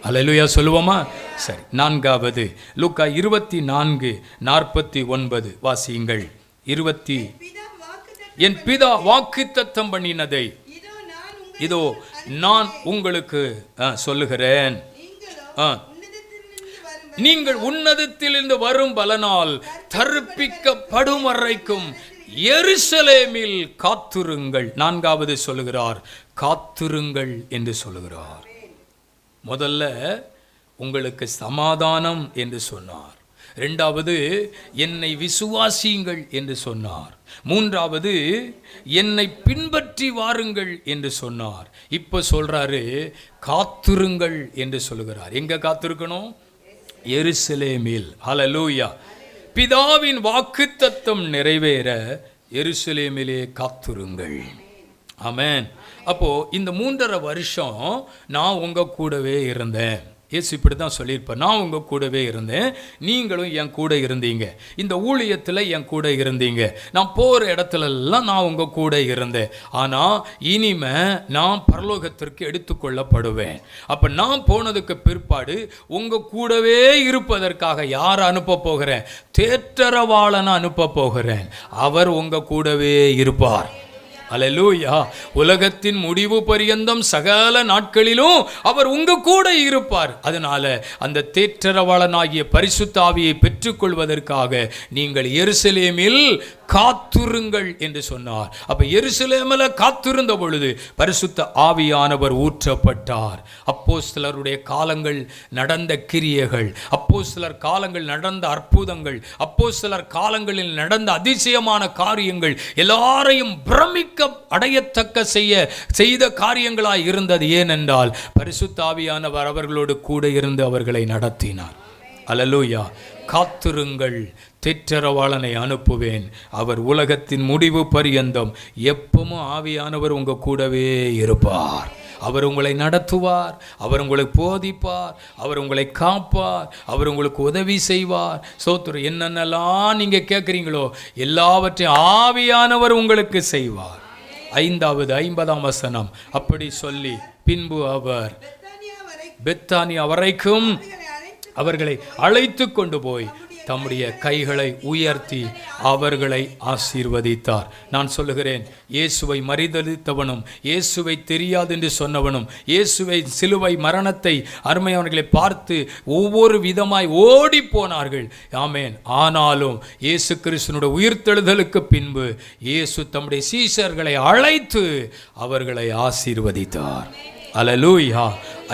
S1: அல்லேலூயா சொல்லுவோமா? சரி. 4வது லூக்கா 24:49 வாசியுங்கள். என் பிதா வாக்குத்தத்தம் பண்ணினதை இதோ நான் உங்களுக்கு சொல்லுகிறேன். நீங்கள் உன்னதத்திலிருந்து வரும் பலனால் தரிப்பிக்கப்படும் வரைக்கும் எருசலேமில் காத்திருங்கள். 4வது சொல்லுகிறார், காத்திருங்கள் என்று சொல்லுகிறார். முதல்ல உங்களுக்கு சமாதானம் என்று சொன்னார். 2வது என்னை விசுவாசியுங்கள் என்று சொன்னார். 3வது என்னை பின்பற்றி வாருங்கள் என்று சொன்னார். இப்போ சொல்றாரு காத்திருங்கள் என்று சொல்லுகிறார். எங்க காத்திருக்கணும்? எருசலேமில். ஹல்லேலூயா. பிதாவின் வாக்குத்தத்தம் நிறைவேற எருசலேமிலே காத்திருங்கள். ஆமென். அப்போ இந்த 3.5 வருஷம் நான் உங்க கூடவே இருந்தேன். இயேசு இப்படி தான் சொல்லியிருப்பார், நான் உங்கள் கூடவே இருந்தேன், நீங்களும் என் கூட இருந்தீங்க, இந்த ஊழியத்தில் என் கூட இருந்தீங்க, நான் போகிற இடத்துலலாம் நான் உங்கள் கூட இருந்தேன். ஆனால் இனிமே நான் பரலோகத்திற்கு எடுத்துக்கொள்ளப்படுவேன். அப்போ நான் போனதுக்கு பிற்பாடு உங்கள் கூடவே இருப்பதற்காக யாரை அனுப்ப போகிறேன்? தேற்றரவாளனை அனுப்ப போகிறேன். அவர் உங்கள் கூடவே இருப்பார். அல்லேலூயா. உலகத்தின் முடிவு பரியந்தம் சகல நாட்களிலும் அவர் உங்க கூட இருப்பார். அதனால அந்த தேற்றரவாளனாகிய பரிசுத்த ஆவியை பெற்றுக்கொள்வதற்காக நீங்கள் எருசலேமில் காத்திருங்கள் என்று சொன்னார். அப்ப எருசலேமில் காத்திருந்த பொழுது பரிசுத்த ஆவியானவர் ஊற்றப்பட்டார். அப்போஸ்தலருடைய காலங்கள் நடந்த கிரியைகள், அப்போஸ்தலர் காலங்கள் நடந்த அற்புதங்கள், அப்போஸ்தலர் காலங்களில் நடந்த அதிசயமான காரியங்கள் எல்லாரையும் பிரமிக்க அடையத்தக்க செய்த காரியங்களாய் இருந்தது. ஏனென்றால் பரிசுத்த ஆவியானவர் அவர்களோடு கூட இருந்து அவர்களை நடத்தினார். அல்லேலூயா. காத்திருங்கள், தேற்றரவாளனை அனுப்புவேன், அவர் உலகத்தின் முடிவு பரியந்தம் எப்பவும் ஆவியானவர் உங்க கூடவே இருப்பார். அவர் உங்களை நடத்துவார், அவர் உங்களை போதிப்பார், அவர் உங்களை காப்பார், அவர் உங்களுக்கு உதவி செய்வார். சோத்திரம். என்னென்னலாம் நீங்க கேட்குறீங்களோ எல்லாவற்றையும் ஆவியானவர் உங்களுக்கு செய்வார். 50ஆம் வசனம் அப்படி சொல்லி பின்பு அவர் பெத்தானியா வரைக்கும் அவர்களை அழைத்து கொண்டு போய் தம்முடைய கைகளை உயர்த்தி அவர்களை ஆசீர்வதித்தார். நான் சொல்லுகிறேன், இயேசுவை மறுதலித்தவனும் இயேசுவை தெரியாது என்று சொன்னவனும் இயேசுவை சிலுவை மரணத்தை அருமையானவர்களை பார்த்து ஒவ்வொரு விதமாய் ஓடி போனார்கள். ஆமேன். ஆனாலும் இயேசு கிறிஸ்துவினுடைய உயிர்த்தெழுதலுக்கு பின்பு இயேசு தம்முடைய சீஷர்களை அழைத்து அவர்களை ஆசீர்வதித்தார். அல்லேலூயா.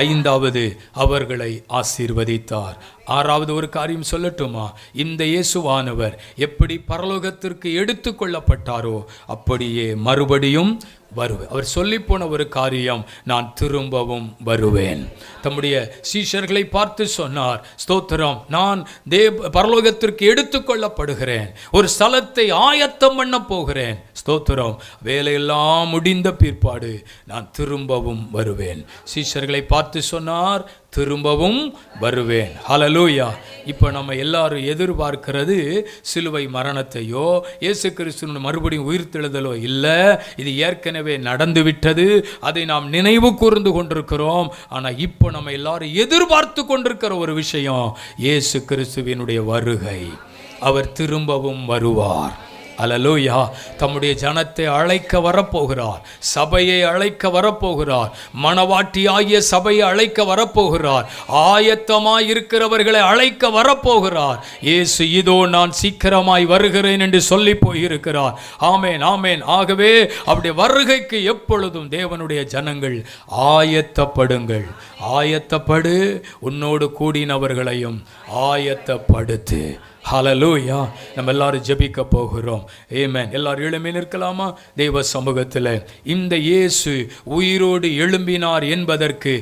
S1: 5வது அவர்களை ஆசீர்வதித்தார். 6வது ஒரு காரியம் சொல்லட்டுமா? இந்த இயேசுவானவர் எப்படி பரலோகத்திற்கு எடுத்து கொள்ளப்பட்டாரோ அப்படியே மறுபடியும் வருவேன். அவர் சொல்லி போன ஒரு காரியம், நான் திரும்பவும் வருவேன். தம்முடைய சீஷர்களை பார்த்து சொன்னார், ஸ்தோத்திரம், நான் பரலோகத்திற்கு எடுத்து கொள்ளப்படுகிறேன், ஒரு ஸ்தலத்தை ஆயத்தம் பண்ண போகிறேன். ஸ்தோத்திரம். வேலையெல்லாம் முடிந்த பிற்பாடு நான் திரும்பவும் வருவேன். சீஷர்களை பார்த்து சொன்னார், திரும்பவும் வருவேன். ஹல்லேலூயா. இப்போ நம்ம எல்லாரும் எதிர்பார்க்கிறது சிலுவை மரணத்தையோ இயேசு கிறிஸ்துவின் மறுபடியும் உயிர்த்தெழுதலோ இல்லை. இது ஏற்கனவே நடந்து விட்டது. அதை நாம் நினைவு கூர்ந்து கொண்டிருக்கிறோம். ஆனால் இப்போ நம்ம எல்லாரும் எதிர்பார்த்து கொண்டிருக்கிற ஒரு விஷயம், இயேசு கிறிஸ்துவினுடைய வருகை. அவர் திரும்பவும் வருவார். அல்லேலூயா. தம்முடைய ஜனத்தை அழைக்க வரப்போகிறார், சபையை அழைக்க வரப்போகிறார், மணவாட்டியாகிய சபையை அழைக்க வரப்போகிறார், ஆயத்தமாய் இருக்கிறவர்களை அழைக்க வரப்போகிறார். இயேசு இதோ நான் சீக்கிரமாய் வருகிறேன் என்று சொல்லி போயிருக்கிறார். ஆமேன், ஆமேன். ஆகவே அவருடைய வருகைக்கு எப்பொழுதும் தேவனுடைய ஜனங்கள் ஆயத்தப்படுங்கள். ஆயத்தப்படு, உன்னோடு கூடினவர்களையும் ஆயத்தப்படுத்து. ஹல்லேலூயா. நம்ம எல்லாரும் ஜெபிக்க போகிறோம். ஆமென். எல்லாரும் எழும்பி நிற்கலாமா? தேவ சமூகத்தில் இந்த இயேசு உயிரோடு எழும்பினார் என்பதற்கு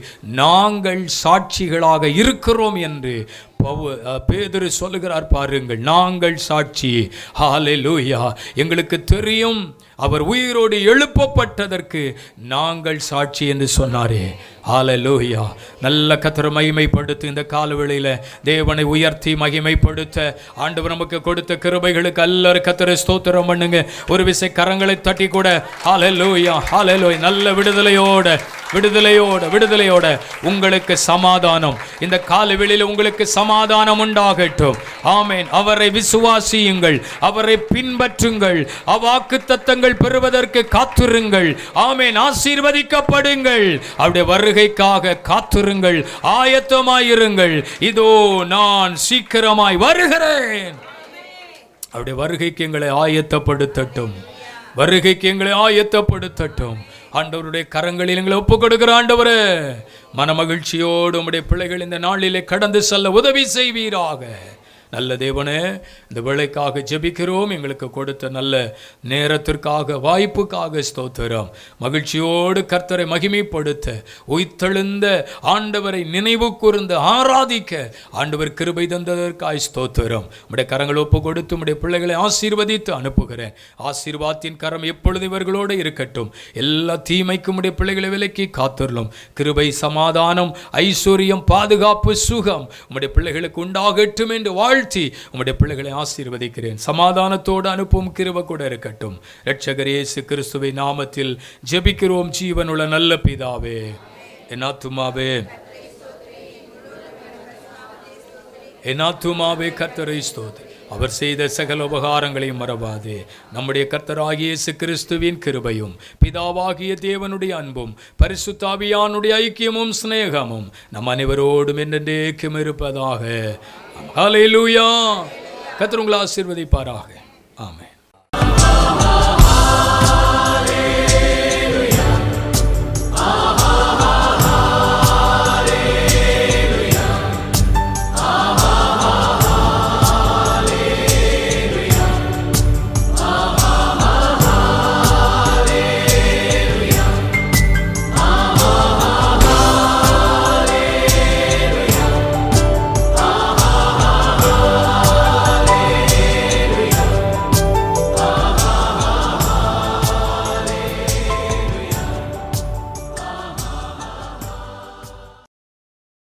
S1: நாங்கள் சாட்சிகளாக இருக்கிறோம் என்று பேதுரு சொல்லுகிறார். பாருங்கள், நாங்கள் சாட்சி. ஹல்லேலூயா. எங்களுக்கு தெரியும் அவர் உயிரோடு எழுப்பப்பட்டதற்கு நாங்கள் சாட்சி என்று சொன்னாரே. ஹல்லேலூயா. நல்ல கர்த்தரை மகிமைப்படுத்த இந்த காலவேளையில் தேவனை உயர்த்தி மகிமைப்படுத்த ஆண்டவர் நமக்கு கொடுத்த கிருபைகளுக்கு எல்லாரும் கர்த்தரை ஸ்தோத்திரம் பண்ணுங்க. ஒரு விசை கரங்களை தட்டி கூட ஹல்லேலூயா, ஹல்லேலூயா. நல்ல விடுதலையோட உங்களுக்கு சமாதானம். இந்த காலவேளையில் உங்களுக்கு சமாதானம் உண்டாகட்டும். ஆமென். அவரை விசுவாசியுங்கள், அவரை பின்பற்றுங்கள், வாக்குத்தத்தங்கள் பெறுவதற்கு காத்திருங்கள். ஆமென். ஆசீர்வதிக்கப்படுங்கள். அவருடைய வருகைக்காக காத்திருங்கள், ஆயத்தமாயிருங்கள். இதோ நான் சீக்கிரமாய் வருகிறேன். அவருடைய வருகைக்கு எங்களை ஆயத்தப்படுத்தட்டும், வருகைக்கு எங்களை ஆயத்தப்படுத்தட்டும். ஆண்டவருடைய கரங்களில் எங்களை ஒப்புக் கொடுக்கிற ஆண்டவரே, மனமகிழ்ச்சியோடு உம்முடைய பிள்ளைகள் இந்த நாளிலே கடந்து செல்ல உதவி செய்வீராக. நல்ல தேவனே, இந்த வேளைக்காக ஜெபிக்கிறோம். எங்களுக்கு கொடுத்த நல்ல நேரத்திற்காக, வாய்ப்புக்காக ஸ்தோத்திரம். மகிழ்ச்சியோடு கர்த்தரை மகிமைப்படுத்த, உயிர்த்தெழுந்த ஆண்டவரை நினைவு கூர்ந்து ஆராதிக்க ஆண்டவர் கிருபை தந்ததற்காய் ஸ்தோத்திரம். உம்முடைய கரங்கள் ஒப்பு கொடுத்து உம்முடைய பிள்ளைகளை ஆசீர்வதித்து அனுப்புகிறேன். ஆசீர்வாதத்தின் கரம் எப்பொழுது இவர்களோடு இருக்கட்டும். எல்லா தீமைக்கும் உம்முடைய பிள்ளைகளை விலக்கி காத்துள்ளோம். கிருபை, சமாதானம், ஐஸ்வர்யம், பாதுகாப்பு, சுகம் உம்முடைய பிள்ளைகளுக்கு உண்டாகட்டும் என்று வாழ்த்தி உம்முடைய பிள்ளைகளை ஆசீர்வதிக்கிறேன். சமாதானத்தோடு அனுப்பும் கிருபை கூட இருக்கட்டும். இரட்சகர் இயேசு கிறிஸ்துவின் நாமத்தில் ஜெபிக்கிறோம் ஜீவனுள்ள நல்ல பிதாவே. என் ஆத்துமாவே கர்த்தரை ஸ்தோத்திரி. அவர் செய்த சகல உபகாரங்களையும் மறவாதே. நம்முடைய கர்த்தராகிய இயேசு கிறிஸ்துவின் கிருபையும் பிதாவாகிய தேவனுடைய அன்பும் பரிசுத்த ஆவியானுடைய ஐக்கியமும் சிநேகமும் நம் அனைவரோடும் என்றென்றைக்கும் இருப்பதாக. ஹல்லேலூயா. கர்த்தர் உங்களை ஆசீர்வதிப்பாராக. ஆமென்.